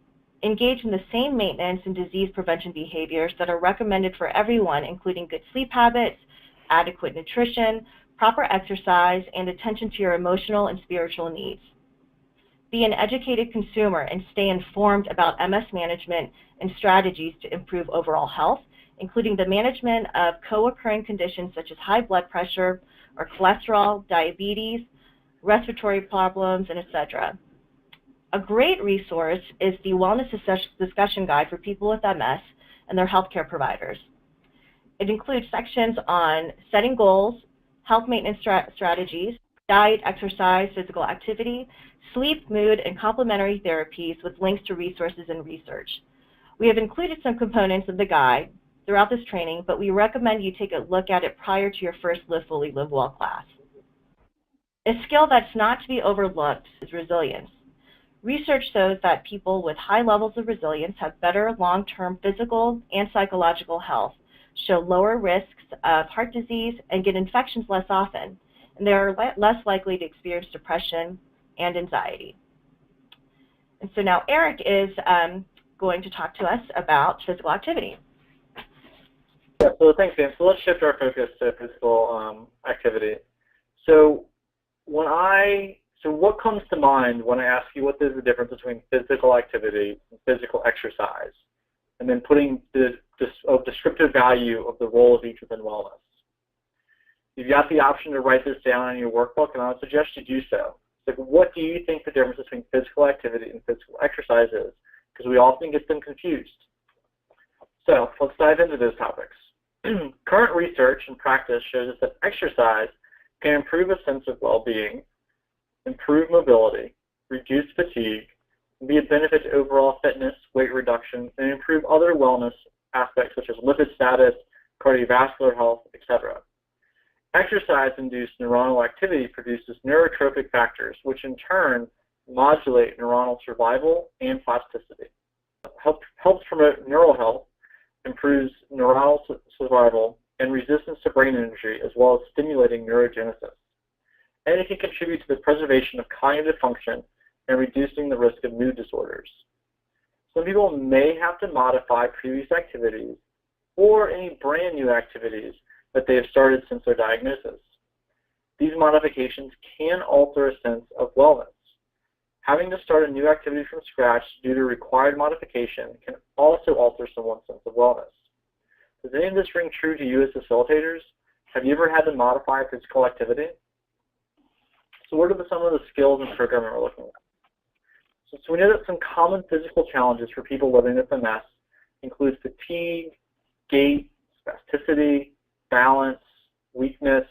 Speaker 2: Engage in the same maintenance and disease prevention behaviors that are recommended for everyone, including good sleep habits, adequate nutrition, proper exercise, and attention to your emotional and spiritual needs. Be an educated consumer and stay informed about MS management and strategies to improve overall health, including the management of co-occurring conditions such as high blood pressure or cholesterol, diabetes, respiratory problems, and etc. A great resource is the Wellness Discussion Guide for people with MS and their healthcare providers. It includes sections on setting goals, health maintenance strategies, diet, exercise, physical activity, sleep, mood, and complementary therapies with links to resources and research. We have included some components of the guide throughout this training, but we recommend you take a look at it prior to your first Live Fully, Live Well class. A skill that's not to be overlooked is resilience. Research shows that people with high levels of resilience have better long-term physical and psychological health, show lower risks of heart disease, and get infections less often, and they are less likely to experience depression and anxiety. And so now Eric is going to talk to us about physical activity.
Speaker 1: Yeah, so thanks, Dan. So let's shift our focus to physical activity. So what comes to mind when I ask you what is the difference between physical activity and physical exercise, and then putting the descriptive value of the role of each within wellness? You've got the option to write this down in your workbook, and I would suggest you do so. So what do you think the difference between physical activity and physical exercise is? Because we often get them confused. So let's dive into those topics. Current research and practice shows us that exercise can improve a sense of well-being, improve mobility, reduce fatigue, and be a benefit to overall fitness, weight reduction, and improve other wellness aspects such as lipid status, cardiovascular health, etc. Exercise-induced neuronal activity produces neurotrophic factors, which in turn modulate neuronal survival and plasticity. Helps promote neural health, improves neuronal survival, and resistance to brain injury, as well as stimulating neurogenesis. And it can contribute to the preservation of cognitive function and reducing the risk of mood disorders. Some people may have to modify previous activities or any brand new activities that they have started since their diagnosis. These modifications can alter a sense of wellness. Having to start a new activity from scratch due to required modification can also alter someone's sense of wellness. Does any of this ring true to you as facilitators? Have you ever had to modify a physical activity? So what are some of the skills and programming we're looking at? So we know that some common physical challenges for people living with MS include fatigue, gait, spasticity, balance, weakness,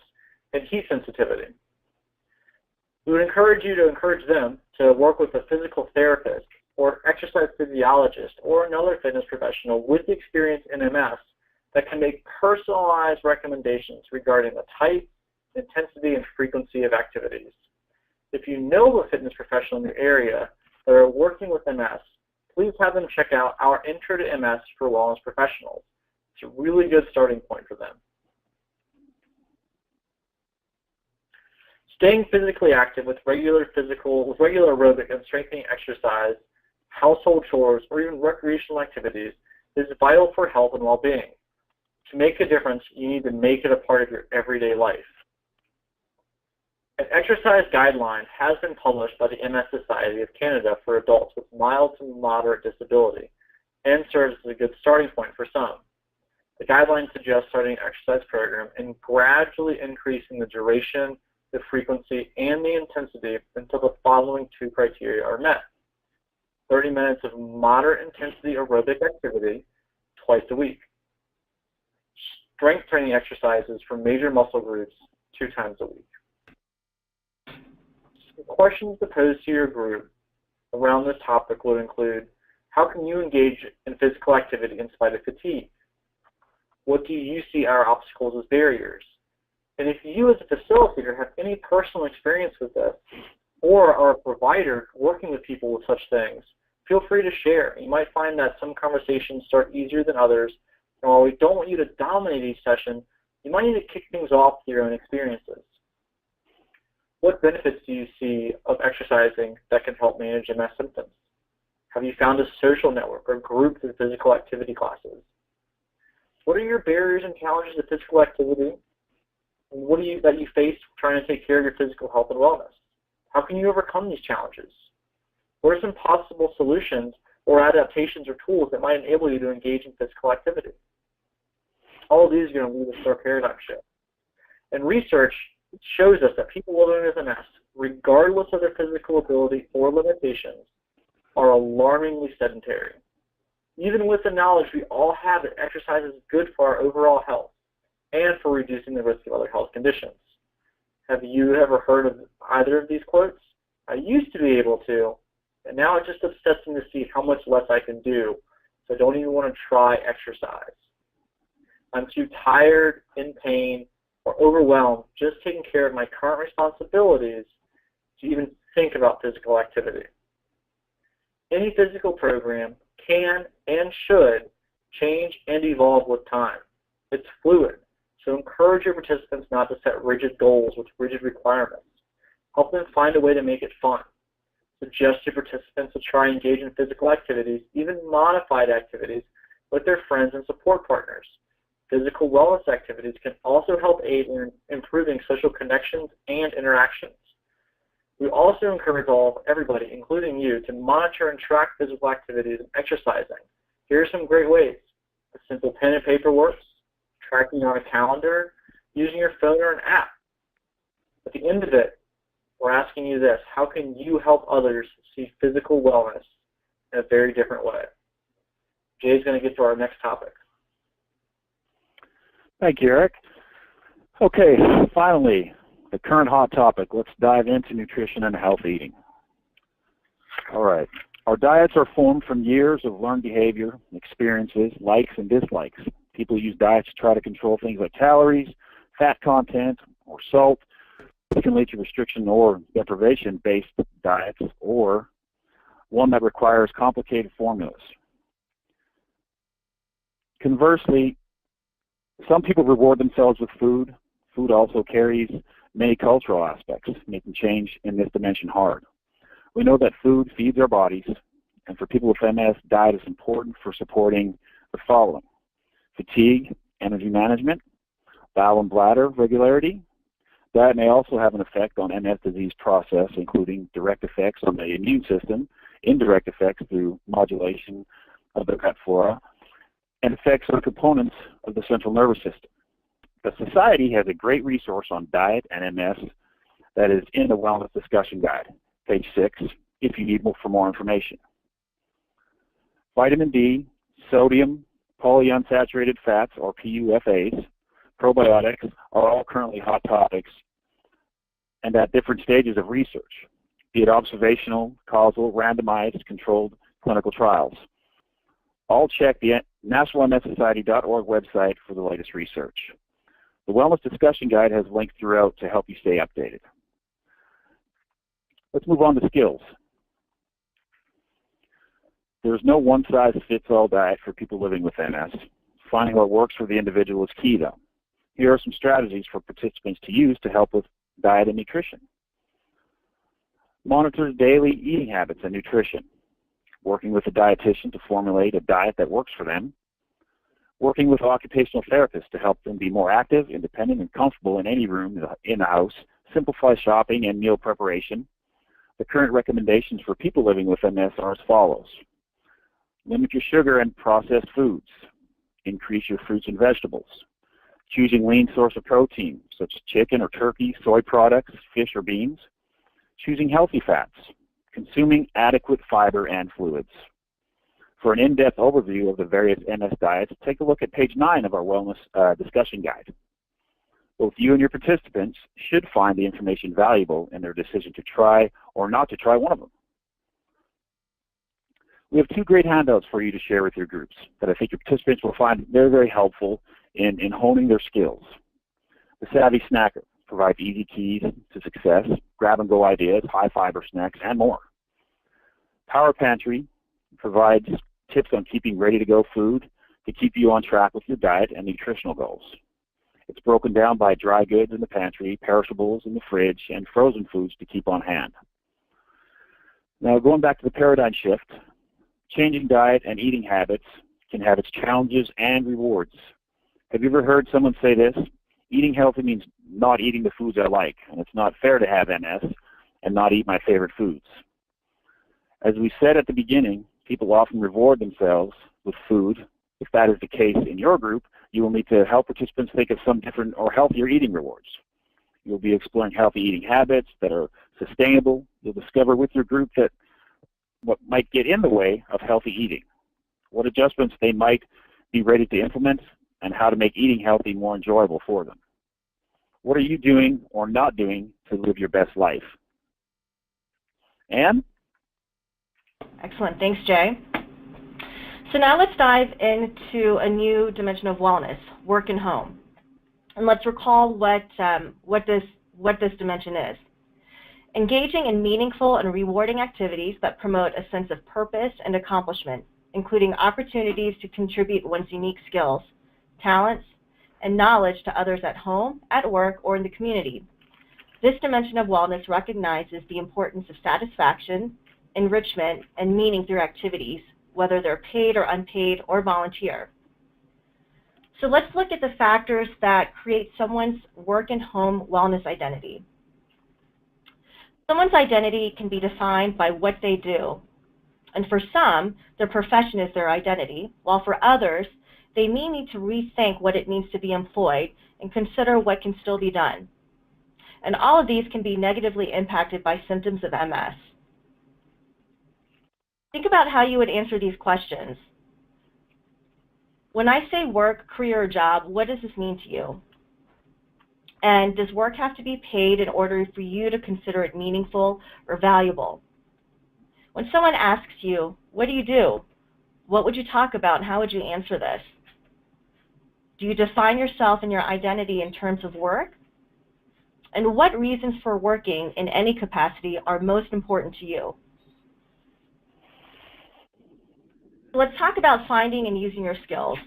Speaker 1: and heat sensitivity. We would encourage you to encourage them to work with a physical therapist or exercise physiologist or another fitness professional with experience in MS that can make personalized recommendations regarding the type, intensity, and frequency of activities. If you know of a fitness professional in your area that are working with MS, please have them check out our Intro to MS for Wellness Professionals. It's a really good starting point for them. Staying physically active with regular aerobic and strengthening exercise, household chores, or even recreational activities is vital for health and well-being. To make a difference, you need to make it a part of your everyday life. An exercise guideline has been published by the MS Society of Canada for adults with mild to moderate disability and serves as a good starting point for some. The guideline suggests starting an exercise program and gradually increasing the duration, the frequency, and the intensity until the following two criteria are met. 30 minutes of moderate intensity aerobic activity twice a week. Strength training exercises for major muscle groups 2 times a week. Some questions to pose to your group around this topic would include, how can you engage in physical activity in spite of fatigue? What do you see are obstacles as barriers? And if you as a facilitator have any personal experience with this, or are a provider working with people with such things, feel free to share. You might find that some conversations start easier than others, and while we don't want you to dominate each session, you might need to kick things off with your own experiences. What benefits do you see of exercising that can help manage MS symptoms? Have you found a social network or groups of physical activity classes? What are your barriers and challenges to physical activity? And what that you face trying to take care of your physical health and wellness? How can you overcome these challenges? What are some possible solutions or adaptations or tools that might enable you to engage in physical activity? All of these are going to lead us to our paradigm shift. And research shows us that people living with MS, regardless of their physical ability or limitations, are alarmingly sedentary. Even with the knowledge we all have that exercise is good for our overall health and for reducing the risk of other health conditions. Have you ever heard of either of these quotes? I used to be able to, and now it just upsets me to see how much less I can do, so I don't even want to try exercise. I'm too tired, in pain, or overwhelmed just taking care of my current responsibilities to even think about physical activity. Any physical program can and should change and evolve with time. It's fluid, so encourage your participants not to set rigid goals with rigid requirements. Help them find a way to make it fun. Suggest to participants to try and engage in physical activities, even modified activities, with their friends and support partners. Physical wellness activities can also help aid in improving social connections and interactions. We also encourage everybody, including you, to monitor and track physical activities and exercising. Here are some great ways. A simple pen and paper works, tracking on a calendar, using your phone or an app. At the end of it, we're asking you this: how can you help others see physical wellness in a very different way? Jay's going to get to our next topic.
Speaker 3: Thank you, Eric. Okay, finally, the current hot topic. Let's dive into nutrition and healthy eating. All right. Our diets are formed from years of learned behavior, experiences, likes and dislikes. People use diets to try to control things like calories, fat content, or salt. It can lead to restriction or deprivation-based diets, or one that requires complicated formulas. Conversely, some people reward themselves with food. Food also carries many cultural aspects, making change in this dimension hard. We know that food feeds our bodies, and for people with MS, diet is important for supporting the following: fatigue, energy management, bowel and bladder regularity. Diet may also have an effect on MS disease process, including direct effects on the immune system, indirect effects through modulation of the gut flora, and effects on components of the central nervous system. The Society has a great resource on diet and MS that is in the Wellness Discussion Guide, page 6, if you need for more information. Vitamin D, sodium, polyunsaturated fats, or PUFAs, probiotics are all currently hot topics and at different stages of research, be it observational, causal, randomized, controlled clinical trials. All check the nationalmssociety.org website for the latest research. The Wellness Discussion Guide has links throughout to help you stay updated. Let's move on to skills. There's no one-size-fits-all diet for people living with MS. Finding what works for the individual is key, though. Here are some strategies for participants to use to help with diet and nutrition. Monitor daily eating habits and nutrition. Working with a dietitian to formulate a diet that works for them. Working with occupational therapists to help them be more active, independent, and comfortable in any room in the house. Simplify shopping and meal preparation. The current recommendations for people living with MS are as follows. Limit your sugar and processed foods. Increase your fruits and vegetables. Choosing lean source of protein, such as chicken or turkey, soy products, fish or beans. Choosing healthy fats. Consuming adequate fiber and fluids. For an in-depth overview of the various MS diets, take a look at page 9 of our Wellness Discussion Guide. Both you and your participants should find the information valuable in their decision to try or not to try one of them. We have 2 great handouts for you to share with your groups that I think your participants will find very, very helpful in honing their skills. The Savvy Snacker provides easy keys to success, grab-and-go ideas, high-fiber snacks, and more. Power Pantry provides tips on keeping ready-to-go food to keep you on track with your diet and nutritional goals. It's broken down by dry goods in the pantry, perishables in the fridge, and frozen foods to keep on hand. Now, going back to the paradigm shift, changing diet and eating habits can have its challenges and rewards. Have you ever heard someone say this? Eating healthy means not eating the foods I like, and it's not fair to have MS and not eat my favorite foods. As we said at the beginning, people often reward themselves with food. If that is the case in your group, you will need to help participants think of some different or healthier eating rewards. You'll be exploring healthy eating habits that are sustainable. You'll discover with your group that what might get in the way of healthy eating, what adjustments they might be ready to implement, and how to make eating healthy more enjoyable for them. What are you doing or not doing to live your best life? Anne?
Speaker 2: Excellent. Thanks, Jay. So now let's dive into a new dimension of wellness, work and home. And let's recall what this dimension is. Engaging in meaningful and rewarding activities that promote a sense of purpose and accomplishment, including opportunities to contribute one's unique skills, talents, and knowledge to others at home, at work, or in the community. This dimension of wellness recognizes the importance of satisfaction, enrichment, and meaning through activities, whether they're paid or unpaid or volunteer. So let's look at the factors that create someone's work and home wellness identity. Someone's identity can be defined by what they do. And for some, their profession is their identity, while for others, they may need to rethink what it means to be employed and consider what can still be done. And all of these can be negatively impacted by symptoms of MS. Think about how you would answer these questions. When I say work, career, or job, what does this mean to you? And does work have to be paid in order for you to consider it meaningful or valuable? When someone asks you, what do you do? What would you talk about and how would you answer this? Do you define yourself and your identity in terms of work? And what reasons for working in any capacity are most important to you? Let's talk about finding and using your skills.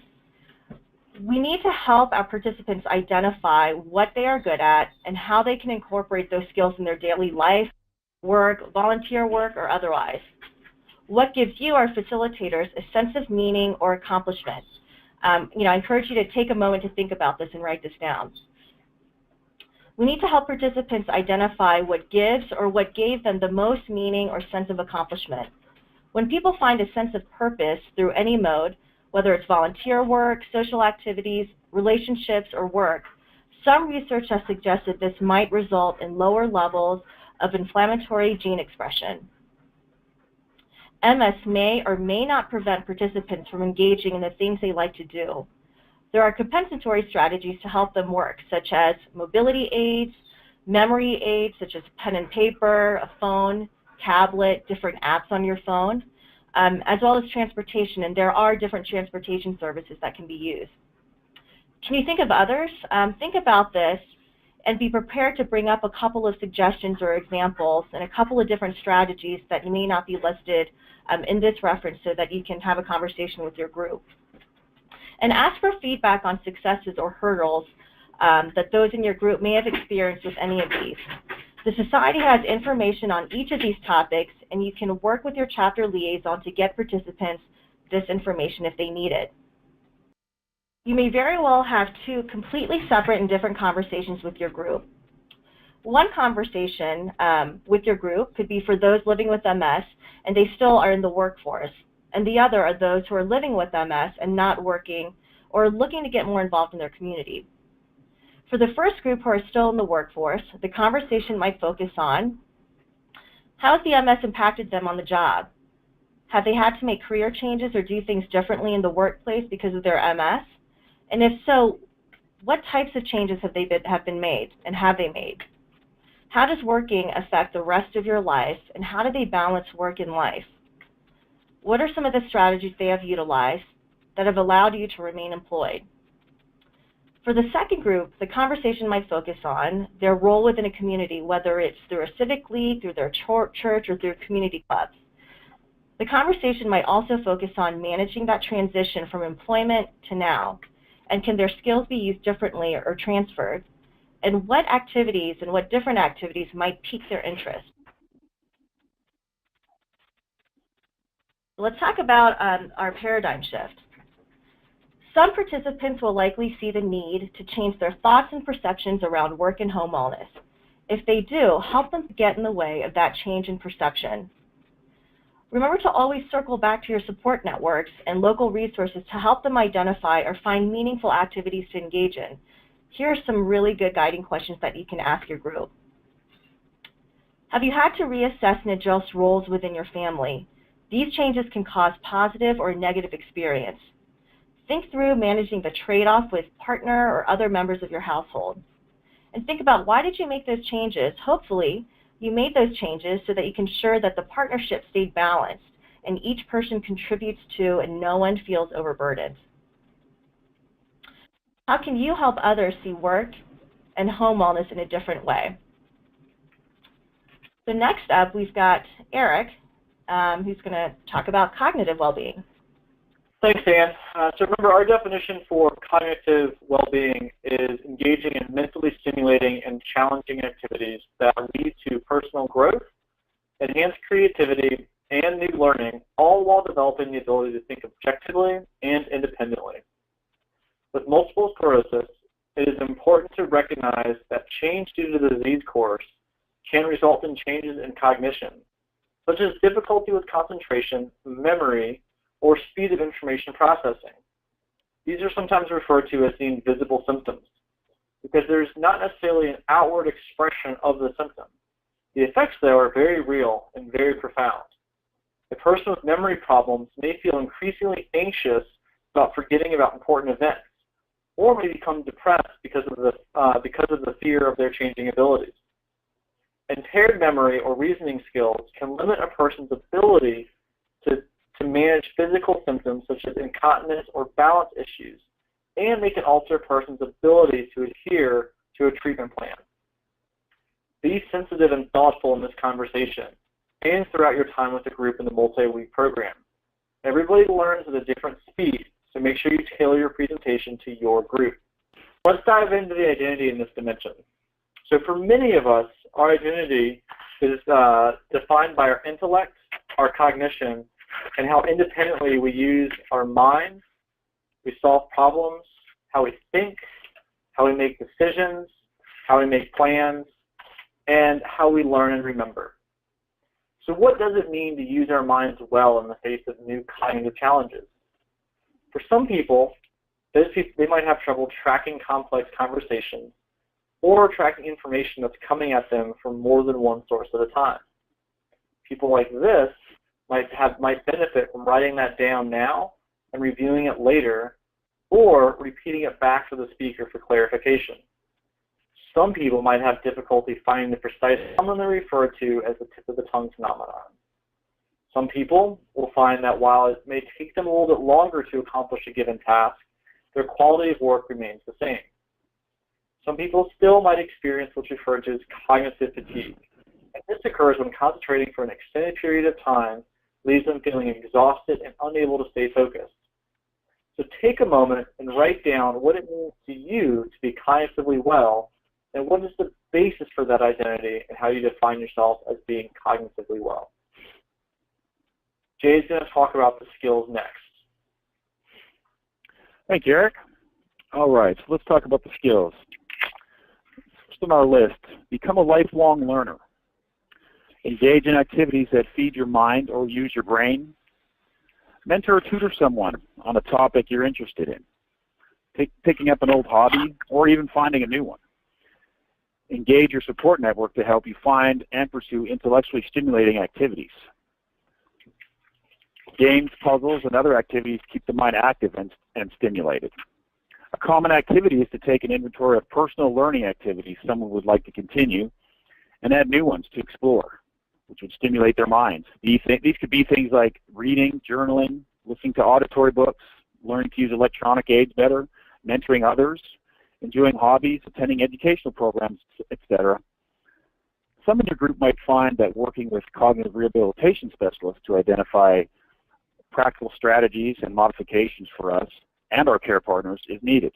Speaker 2: We need to help our participants identify what they are good at and how they can incorporate those skills in their daily life, work, volunteer work, or otherwise. What gives you, our facilitators, a sense of meaning or accomplishment? I encourage you to take a moment to think about this and write this down. We need to help participants identify what gives or what gave them the most meaning or sense of accomplishment. When people find a sense of purpose through any mode, whether it's volunteer work, social activities, relationships, or work, some research has suggested this might result in lower levels of inflammatory gene expression. MS may or may not prevent participants from engaging in the things they like to do. There are compensatory strategies to help them work, such as mobility aids, memory aids, such as pen and paper, a phone, tablet, different apps on your phone, as well as transportation, and there are different transportation services that can be used. Can you think of others? Think about this and be prepared to bring up a couple of suggestions or examples and a couple of different strategies that may not be listed in this reference so that you can have a conversation with your group. And ask for feedback on successes or hurdles that those in your group may have experienced with any of these. The Society has information on each of these topics, and you can work with your chapter liaison to get participants this information if they need it. You may very well have two completely separate and different conversations with your group. One conversation with your group could be for those living with MS and they still are in the workforce, and the other are those who are living with MS and not working or looking to get more involved in their community. For the first group who are still in the workforce, the conversation might focus on how has the MS impacted them on the job? Have they had to make career changes or do things differently in the workplace because of their MS? And if so, what types of changes have been made, and have they made? How does working affect the rest of your life, and how do they balance work and life? What are some of the strategies they have utilized that have allowed you to remain employed? For the second group, the conversation might focus on their role within a community, whether it's through a civic league, through their church, or through community clubs. The conversation might also focus on managing that transition from employment to now, and can their skills be used differently or transferred, and what activities and what different activities might pique their interest. Let's talk about our paradigm shift. Some participants will likely see the need to change their thoughts and perceptions around work and home wellness. If they do, help them get in the way of that change in perception. Remember to always circle back to your support networks and local resources to help them identify or find meaningful activities to engage in. Here are some really good guiding questions that you can ask your group. Have you had to reassess and adjust roles within your family? These changes can cause positive or negative experience. Think through managing the trade-off with partner or other members of your household. And think about, why did you make those changes? Hopefully, you made those changes so that you can ensure that the partnership stayed balanced and each person contributes to and no one feels overburdened. How can you help others see work and home wellness in a different way? So next up, we've got Eric, who's going to talk about cognitive well-being.
Speaker 1: Thanks, Dan. So remember, our definition for cognitive well-being is engaging in mentally stimulating and challenging activities that lead to personal growth, enhanced creativity, and new learning, all while developing the ability to think objectively and independently. With multiple sclerosis, it is important to recognize that change due to the disease course can result in changes in cognition, such as difficulty with concentration, memory, or speed of information processing. These are sometimes referred to as the invisible symptoms, because there's not necessarily an outward expression of the symptom. The effects, though, are very real and very profound. A person with memory problems may feel increasingly anxious about forgetting about important events, or may become depressed because of the fear of their changing abilities. Impaired memory or reasoning skills can limit a person's ability to manage physical symptoms such as incontinence or balance issues, and they can alter a person's ability to adhere to a treatment plan. Be sensitive and thoughtful in this conversation and throughout your time with the group in the multi-week program. Everybody learns at a different speed, so make sure you tailor your presentation to your group. Let's dive into the identity in this dimension. So for many of us, our identity is defined by our intellect, our cognition, and how independently we use our minds, we solve problems, how we think, how we make decisions, how we make plans, and how we learn and remember. So what does it mean to use our minds well in the face of new cognitive challenges? For some people, they might have trouble tracking complex conversations or tracking information that's coming at them from more than one source at a time. People like this might benefit from writing that down now and reviewing it later, or repeating it back to the speaker for clarification. Some people might have difficulty finding the precise commonly referred to as the tip of the tongue phenomenon. Some people will find that while it may take them a little bit longer to accomplish a given task, their quality of work remains the same. Some people still might experience what's referred to as cognitive fatigue, and this occurs when concentrating for an extended period of time leaves them feeling exhausted and unable to stay focused. So take a moment and write down what it means to you to be cognitively well, and what is the basis for that identity and how you define yourself as being cognitively well. Jay's going to talk about the skills next.
Speaker 3: Thank you, Eric. All right, so let's talk about the skills. First on our list, become a lifelong learner. Engage in activities that feed your mind or use your brain. Mentor or tutor someone on a topic you're interested in. Picking up an old hobby or even finding a new one. Engage your support network to help you find and pursue intellectually stimulating activities. Games, puzzles, and other activities keep the mind active and stimulated. A common activity is to take an inventory of personal learning activities someone would like to continue and add new ones to explore, which would stimulate their minds. These could be things like reading, journaling, listening to auditory books, learning to use electronic aids better, mentoring others, enjoying hobbies, attending educational programs, etc. Some in your group might find that working with cognitive rehabilitation specialists to identify practical strategies and modifications for us and our care partners is needed.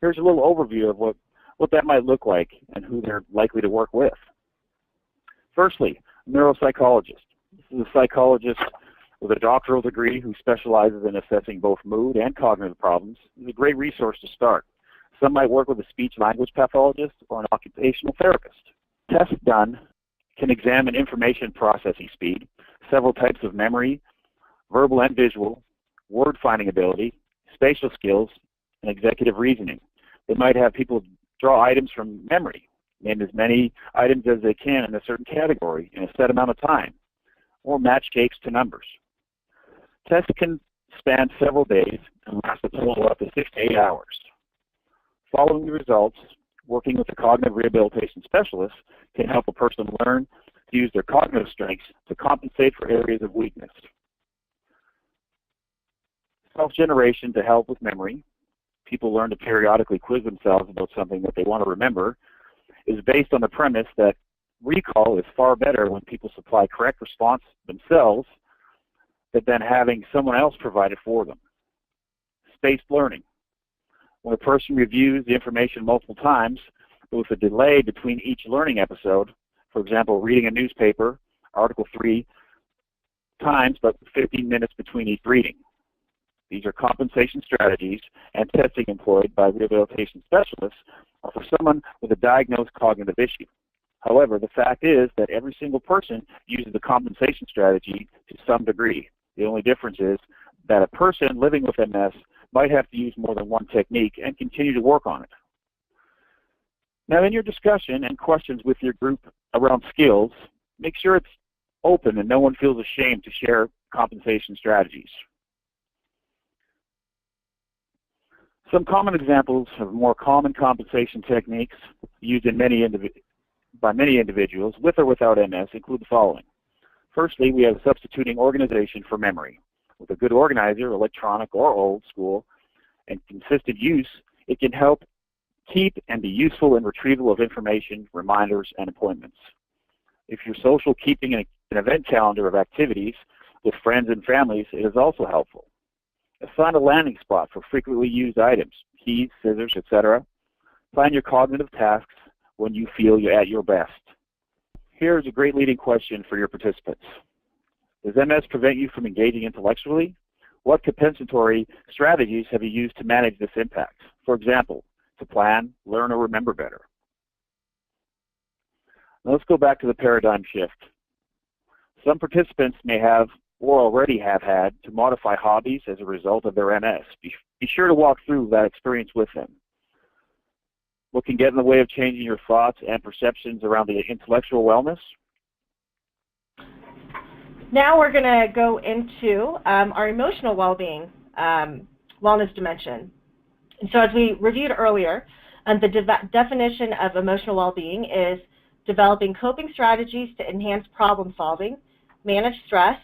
Speaker 3: Here's a little overview of what that might look like and who they're likely to work with. Firstly, a neuropsychologist. This is a psychologist with a doctoral degree who specializes in assessing both mood and cognitive problems. It's a great resource to start. Some might work with a speech-language pathologist or an occupational therapist. Tests done can examine information processing speed, several types of memory, verbal and visual, word-finding ability, spatial skills, and executive reasoning. They might have people draw items from memory, name as many items as they can in a certain category in a set amount of time, or match shapes to numbers. Tests can span several days and last a total of up to 6 to 8 hours. Following the results, working with a cognitive rehabilitation specialist can help a person learn to use their cognitive strengths to compensate for areas of weakness. Self-generation to help with memory. People learn to periodically quiz themselves about something that they want to remember, is based on the premise that recall is far better when people supply correct response themselves than having someone else provide it for them. Spaced learning. When a person reviews the information multiple times, but with a delay between each learning episode, for example, reading a newspaper, Article 3 times, but 15 minutes between each reading. These are compensation strategies and testing employed by rehabilitation specialists or for someone with a diagnosed cognitive issue. However, the fact is that every single person uses the compensation strategy to some degree. The only difference is that a person living with MS might have to use more than one technique and continue to work on it. Now, in your discussion and questions with your group around skills, make sure it's open and no one feels ashamed to share compensation strategies. Some common examples of more common compensation techniques used in by many individuals with or without MS include the following. Firstly, we have substituting organization for memory. With a good organizer, electronic or old school, and consistent use, it can help keep and be useful in retrieval of information, reminders, and appointments. If you're social, keeping an event calendar of activities with friends and families, it is also helpful. Assign a landing spot for frequently used items, keys, scissors, etc. Plan your cognitive tasks when you feel you're at your best. Here's a great leading question for your participants. Does MS prevent you from engaging intellectually? What compensatory strategies have you used to manage this impact? For example, to plan, learn, or remember better. Now let's go back to the paradigm shift. Some participants may have or already have had to modify hobbies as a result of their MS. Be sure to walk through that experience with them. What can get in the way of changing your thoughts and perceptions around the intellectual wellness?
Speaker 2: Now we're going to go into our emotional well-being wellness dimension. And so as we reviewed earlier, the definition of emotional well-being is developing coping strategies to enhance problem solving, manage stress,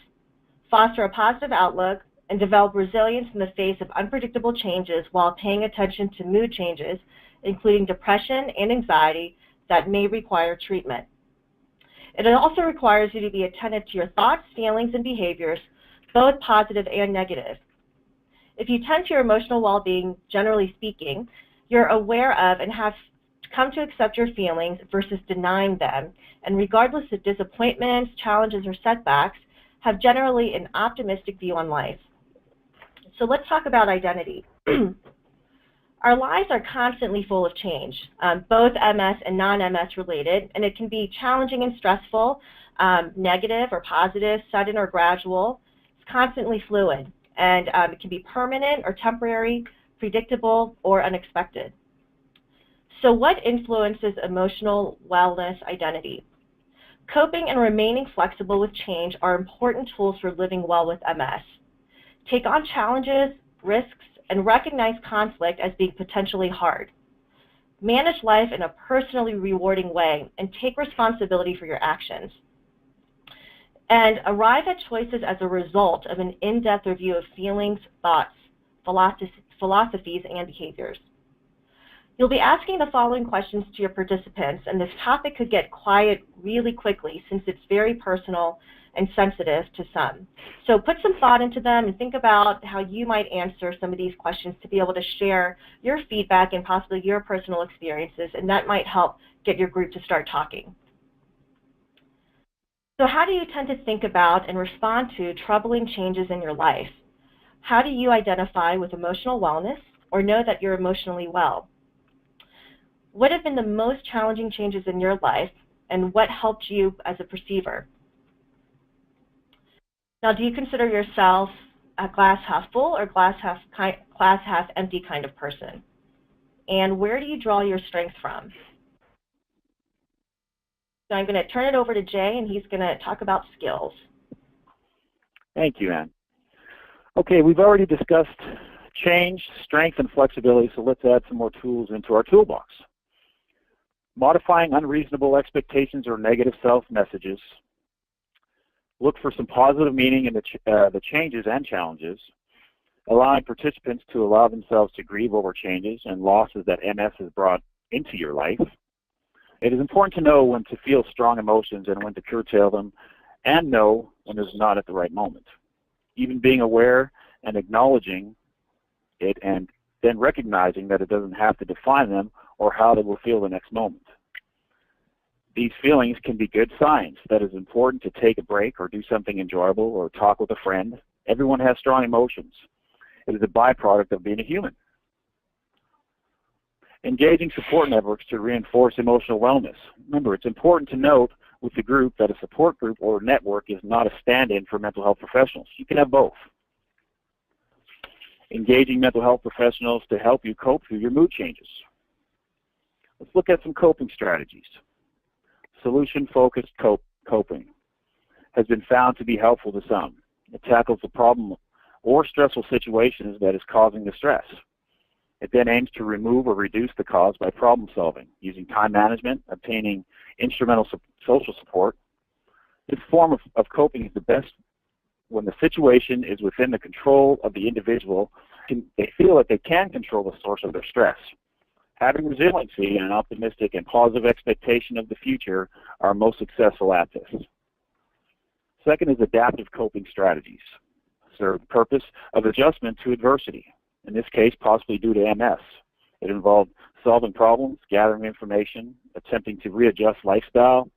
Speaker 2: foster a positive outlook, and develop resilience in the face of unpredictable changes while paying attention to mood changes, including depression and anxiety that may require treatment. It also requires you to be attentive to your thoughts, feelings, and behaviors, both positive and negative. If you tend to your emotional well-being, generally speaking, you're aware of and have come to accept your feelings versus denying them, and regardless of disappointments, challenges, or setbacks, have generally an optimistic view on life. So let's talk about identity. Our lives are constantly full of change, both MS and non-MS related, and it can be challenging and stressful, negative or positive, sudden or gradual. It's constantly fluid, and it can be permanent or temporary, predictable or unexpected. So what influences emotional wellness identity? Coping and remaining flexible with change are important tools for living well with MS. Take on challenges, risks, and recognize conflict as being potentially hard. Manage life in a personally rewarding way and take responsibility for your actions. And arrive at choices as a result of an in-depth review of feelings, thoughts, philosophies, and behaviors. You'll be asking the following questions to your participants, and this topic could get quiet really quickly since it's very personal and sensitive to some. So put some thought into them and think about how you might answer some of these questions to be able to share your feedback and possibly your personal experiences, and that might help get your group to start talking. So how do you tend to think about and respond to troubling changes in your life? How do you identify with emotional wellness or know that you're emotionally well? What have been the most challenging changes in your life, and what helped you as a perceiver? Now, do you consider yourself a glass half full or glass half empty kind of person? And where do you draw your strength from? So I'm going to turn it over to Jay, and he's going to talk about skills.
Speaker 3: Thank you, Ann. Okay, we've already discussed change, strength, and flexibility, so let's add some more tools into our toolbox. Modifying unreasonable expectations or negative self-messages. Look for some positive meaning in the changes and challenges. Allowing participants to allow themselves to grieve over changes and losses that MS has brought into your life. It is important to know when to feel strong emotions and when to curtail them, and know when it's not at the right moment. Even being aware and acknowledging it, and then recognizing that it doesn't have to define them or how they will feel the next moment. These feelings can be good signs that it's important to take a break or do something enjoyable or talk with a friend. Everyone has strong emotions. It is a byproduct of being a human. Engaging support networks to reinforce emotional wellness. Remember, it's important to note with the group that a support group or network is not a stand-in for mental health professionals. You can have both. Engaging mental health professionals to help you cope through your mood changes. Let's look at some coping strategies. Solution-focused coping has been found to be helpful to some. It tackles the problem or stressful situations that is causing the stress. It then aims to remove or reduce the cause by problem solving, using time management, obtaining instrumental social support. This form of coping is the best when the situation is within the control of the individual. They feel that they can control the source of their stress. Having resiliency and an optimistic and positive expectation of the future are most successful at this. Second is adaptive coping strategies. Serve the purpose of adjustment to adversity, in this case possibly due to MS. It involved solving problems, gathering information, attempting to readjust lifestyle,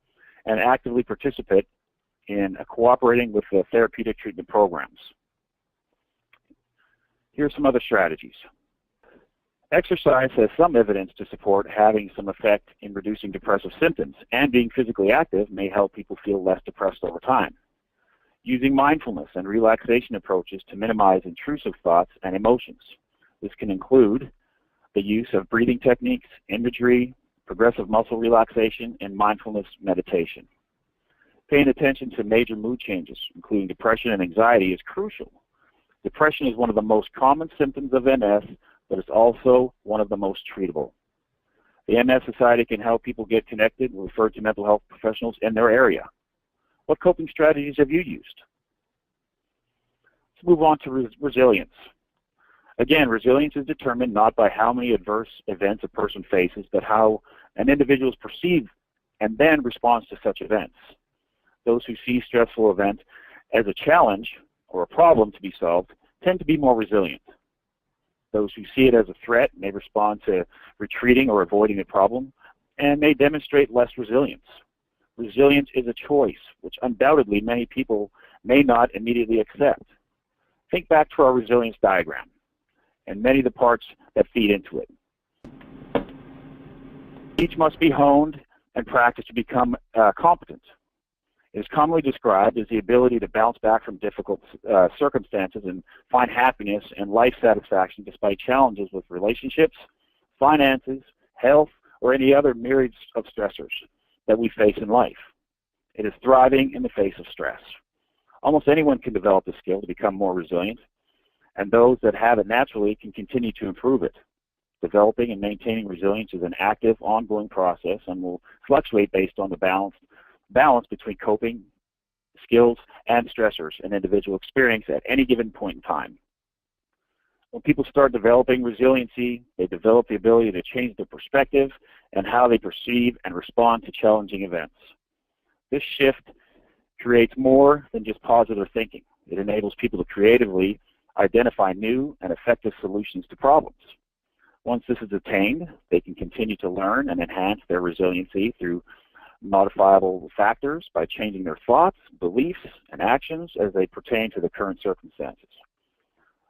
Speaker 3: and actively participate in cooperating with the therapeutic treatment programs. Here are some other strategies. Exercise has some evidence to support having some effect in reducing depressive symptoms, and being physically active may help people feel less depressed over time. Using mindfulness and relaxation approaches to minimize intrusive thoughts and emotions. This can include the use of breathing techniques, imagery, progressive muscle relaxation, and mindfulness meditation. Paying attention to major mood changes, including depression and anxiety, is crucial. Depression is one of the most common symptoms of MS, but it's also one of the most treatable. The MS Society can help people get connected and refer to mental health professionals in their area. What coping strategies have you used? Let's move on to resilience. Again, resilience is determined not by how many adverse events a person faces, but how an individual is perceived and then responds to such events. Those who see stressful events as a challenge or a problem to be solved tend to be more resilient. Those who see it as a threat may respond to retreating or avoiding the problem and may demonstrate less resilience. Resilience is a choice, which undoubtedly many people may not immediately accept. Think back to our resilience diagram and many of the parts that feed into it. Each must be honed and practiced to become competent. It is commonly described as the ability to bounce back from difficult circumstances and find happiness and life satisfaction despite challenges with relationships, finances, health, or any other myriads of stressors that we face in life. It is thriving in the face of stress. Almost anyone can develop the skill to become more resilient, and those that have it naturally can continue to improve it. Developing and maintaining resilience is an active, ongoing process and will fluctuate based on the balance between coping skills and stressors an individual experience at any given point in time. When people start developing resiliency, they develop the ability to change their perspective and how they perceive and respond to challenging events. This shift creates more than just positive thinking. It enables people to creatively identify new and effective solutions to problems. Once this is attained, they can continue to learn and enhance their resiliency through modifiable factors by changing their thoughts, beliefs, and actions as they pertain to the current circumstances.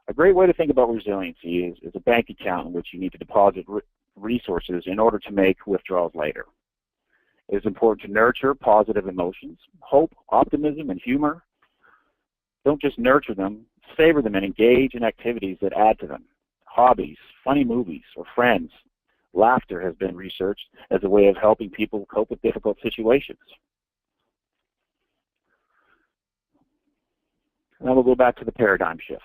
Speaker 3: A great way to think about resiliency is a bank account in which you need to deposit resources in order to make withdrawals later. It is important to nurture positive emotions, hope, optimism, and humor. Don't just nurture them, savor them and engage in activities that add to them. Hobbies, funny movies, or friends. Laughter has been researched as a way of helping people cope with difficult situations. Now we'll go back to the paradigm shift.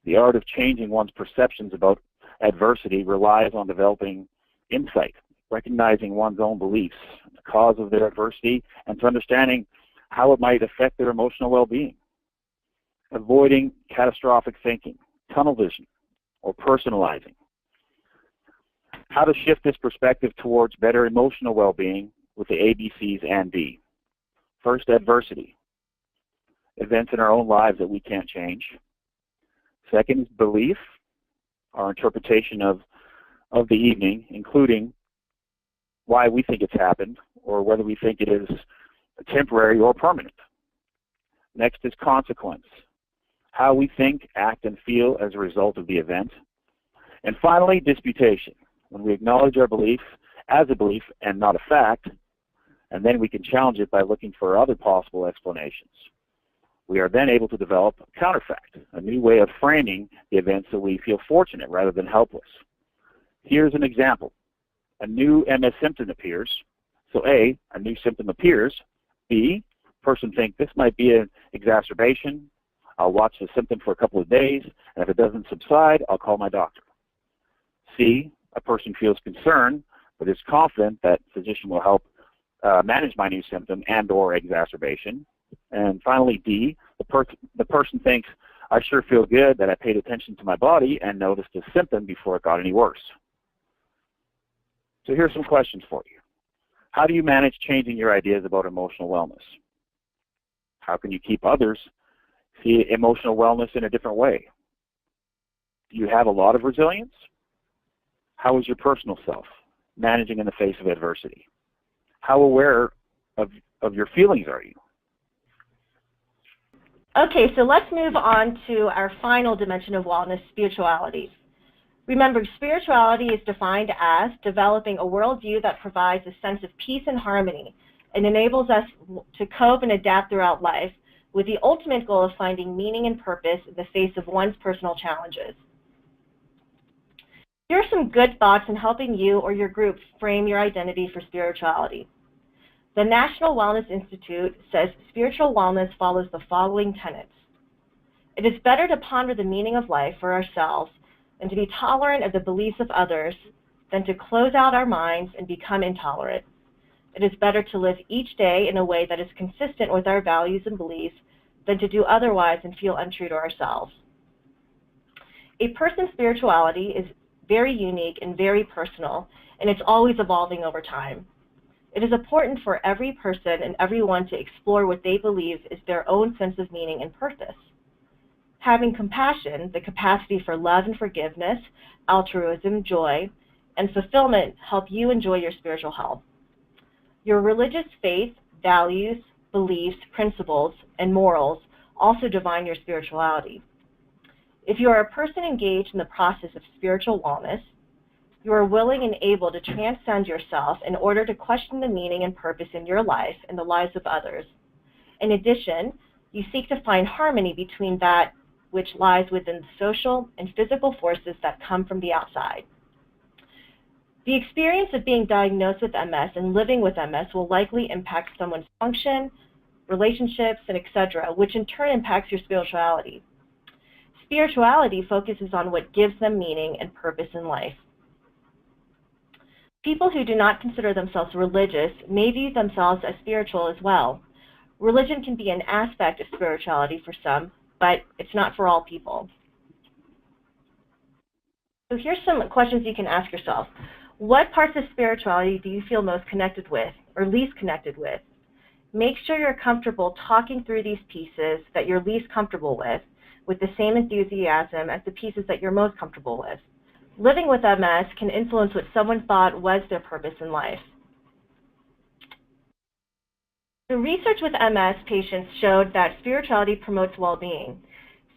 Speaker 3: The art of changing one's perceptions about adversity relies on developing insight, recognizing one's own beliefs, the cause of their adversity, and to understanding how it might affect their emotional well-being. Avoiding catastrophic thinking, tunnel vision, or personalizing. How to shift this perspective towards better emotional well-being with the ABCs and D. First, adversity. Events in our own lives that we can't change. Second is belief, our interpretation of the evening, including why we think it's happened or whether we think it is temporary or permanent. Next is consequence, how we think, act, and feel as a result of the event. And finally, disputation, when we acknowledge our belief as a belief and not a fact, and then we can challenge it by looking for other possible explanations. We are then able to develop a counterfact, a new way of framing the event so we feel fortunate rather than helpless. Here's an example. A new MS symptom appears. So A, a new symptom appears. B, person thinks this might be an exacerbation. I'll watch the symptom for a couple of days, and if it doesn't subside, I'll call my doctor. C, a person feels concerned, but is confident that physician will help manage my new symptom and or exacerbation. And finally, D, the person thinks, I sure feel good that I paid attention to my body and noticed a symptom before it got any worse. So here's some questions for you. How do you manage changing your ideas about emotional wellness? How can you keep others see emotional wellness in a different way? Do you have a lot of resilience? How is your personal self managing in the face of adversity? How aware of your feelings are you?
Speaker 2: Okay, so let's move on to our final dimension of wellness, spirituality. Remember, spirituality is defined as developing a worldview that provides a sense of peace and harmony and enables us to cope and adapt throughout life with the ultimate goal of finding meaning and purpose in the face of one's personal challenges. Here are some good thoughts in helping you or your group frame your identity for spirituality. The National Wellness Institute says spiritual wellness follows the following tenets. It is better to ponder the meaning of life for ourselves and to be tolerant of the beliefs of others than to close out our minds and become intolerant. It is better to live each day in a way that is consistent with our values and beliefs than to do otherwise and feel untrue to ourselves. A person's spirituality is very unique and very personal, and it's always evolving over time. It is important for every person and everyone to explore what they believe is their own sense of meaning and purpose. Having compassion, the capacity for love and forgiveness, altruism, joy, and fulfillment help you enjoy your spiritual health. Your religious faith, values, beliefs, principles, and morals also define your spirituality. If you are a person engaged in the process of spiritual wellness, you are willing and able to transcend yourself in order to question the meaning and purpose in your life and the lives of others. In addition, you seek to find harmony between that which lies within the social and physical forces that come from the outside. The experience of being diagnosed with MS and living with MS will likely impact someone's function, relationships, and etc., which in turn impacts your spirituality. Spirituality focuses on what gives them meaning and purpose in life. People who do not consider themselves religious may view themselves as spiritual as well. Religion can be an aspect of spirituality for some, but it's not for all people. So here's some questions you can ask yourself. What parts of spirituality do you feel most connected with or least connected with? Make sure you're comfortable talking through these pieces that you're least comfortable with the same enthusiasm as the pieces that you're most comfortable with. Living with MS can influence what someone thought was their purpose in life. The research with MS patients showed that spirituality promotes well-being.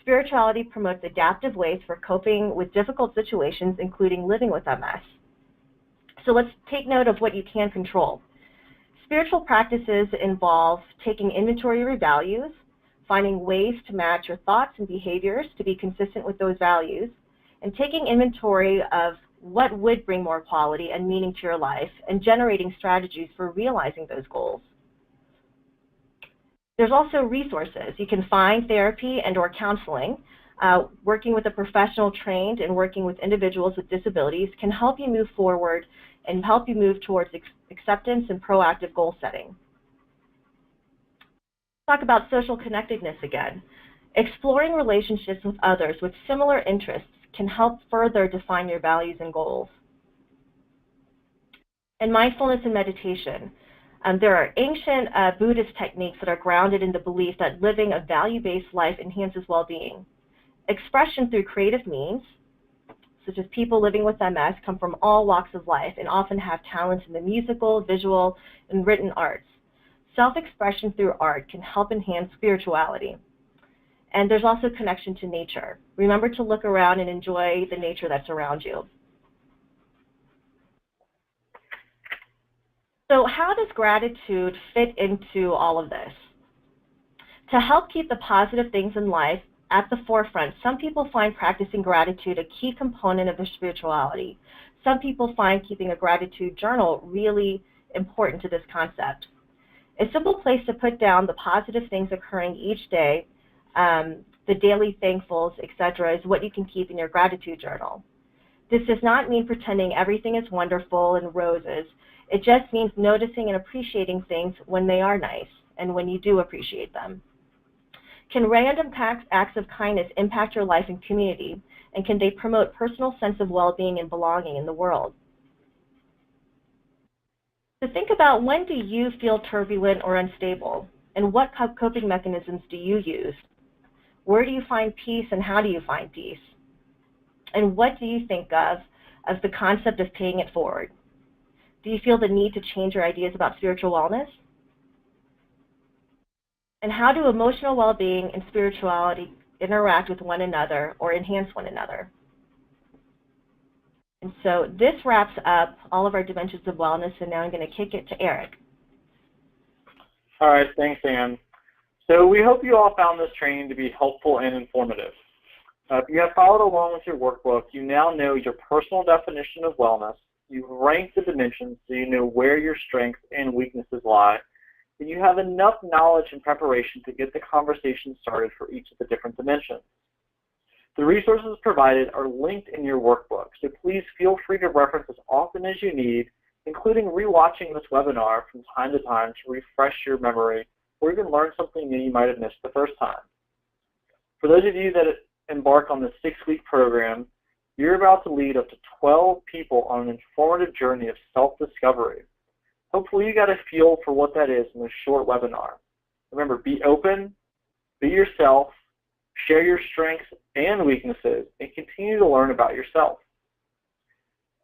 Speaker 2: Spirituality promotes adaptive ways for coping with difficult situations, including living with MS. So let's take note of what you can control. Spiritual practices involve taking inventory of your values, finding ways to match your thoughts and behaviors to be consistent with those values, and taking inventory of what would bring more quality and meaning to your life, and generating strategies for realizing those goals. There's also resources. You can find therapy and or counseling. Working with a professional trained and working with individuals with disabilities can help you move forward and help you move towards acceptance and proactive goal setting. Talk about social connectedness again. Exploring relationships with others with similar interests can help further define your values and goals. And mindfulness and meditation. There are ancient Buddhist techniques that are grounded in the belief that living a value-based life enhances well-being. Expression through creative means, such as people living with MS, come from all walks of life and often have talents in the musical, visual, and written arts. Self-expression through art can help enhance spirituality. And there's also connection to nature. Remember to look around and enjoy the nature that's around you. So how does gratitude fit into all of this? To help keep the positive things in life at the forefront, some people find practicing gratitude a key component of their spirituality. Some people find keeping a gratitude journal really important to this concept. A simple place to put down the positive things occurring each day, the daily thankfuls, etc., is what you can keep in your gratitude journal. This does not mean pretending everything is wonderful and roses. It just means noticing and appreciating things when they are nice and when you do appreciate them. Can random acts of kindness impact your life and community, and can they promote personal sense of well-being and belonging in the world? So think about, when do you feel turbulent or unstable, and what coping mechanisms do you use? Where do you find peace, and how do you find peace? And what do you think of as the concept of paying it forward? Do you feel the need to change your ideas about spiritual wellness? And how do emotional well-being and spirituality interact with one another or enhance one another? And so this wraps up all of our dimensions of wellness, and now I'm going to kick it to Eric.
Speaker 1: All right, thanks, Anne. So we hope you all found this training to be helpful and informative. If you have followed along with your workbook, you now know your personal definition of wellness. You've ranked the dimensions so you know where your strengths and weaknesses lie, that you have enough knowledge and preparation to get the conversation started for each of the different dimensions. The resources provided are linked in your workbook, so please feel free to reference as often as you need, including rewatching this webinar from time to time to refresh your memory or even learn something new you might have missed the first time. For those of you that embark on the 6-week program, you're about to lead up to 12 people on an informative journey of self-discovery. Hopefully you got a feel for what that is in this short webinar. Remember, be open, be yourself, share your strengths and weaknesses, and continue to learn about yourself.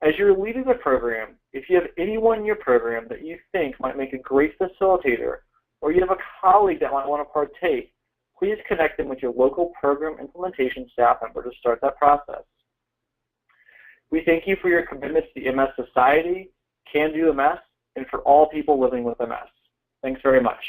Speaker 1: As you're leading the program, if you have anyone in your program that you think might make a great facilitator, or you have a colleague that might want to partake, please connect them with your local program implementation staff member to start that process. We thank you for your commitment to the MS Society, Can Do MS, and for all people living with MS. Thanks very much.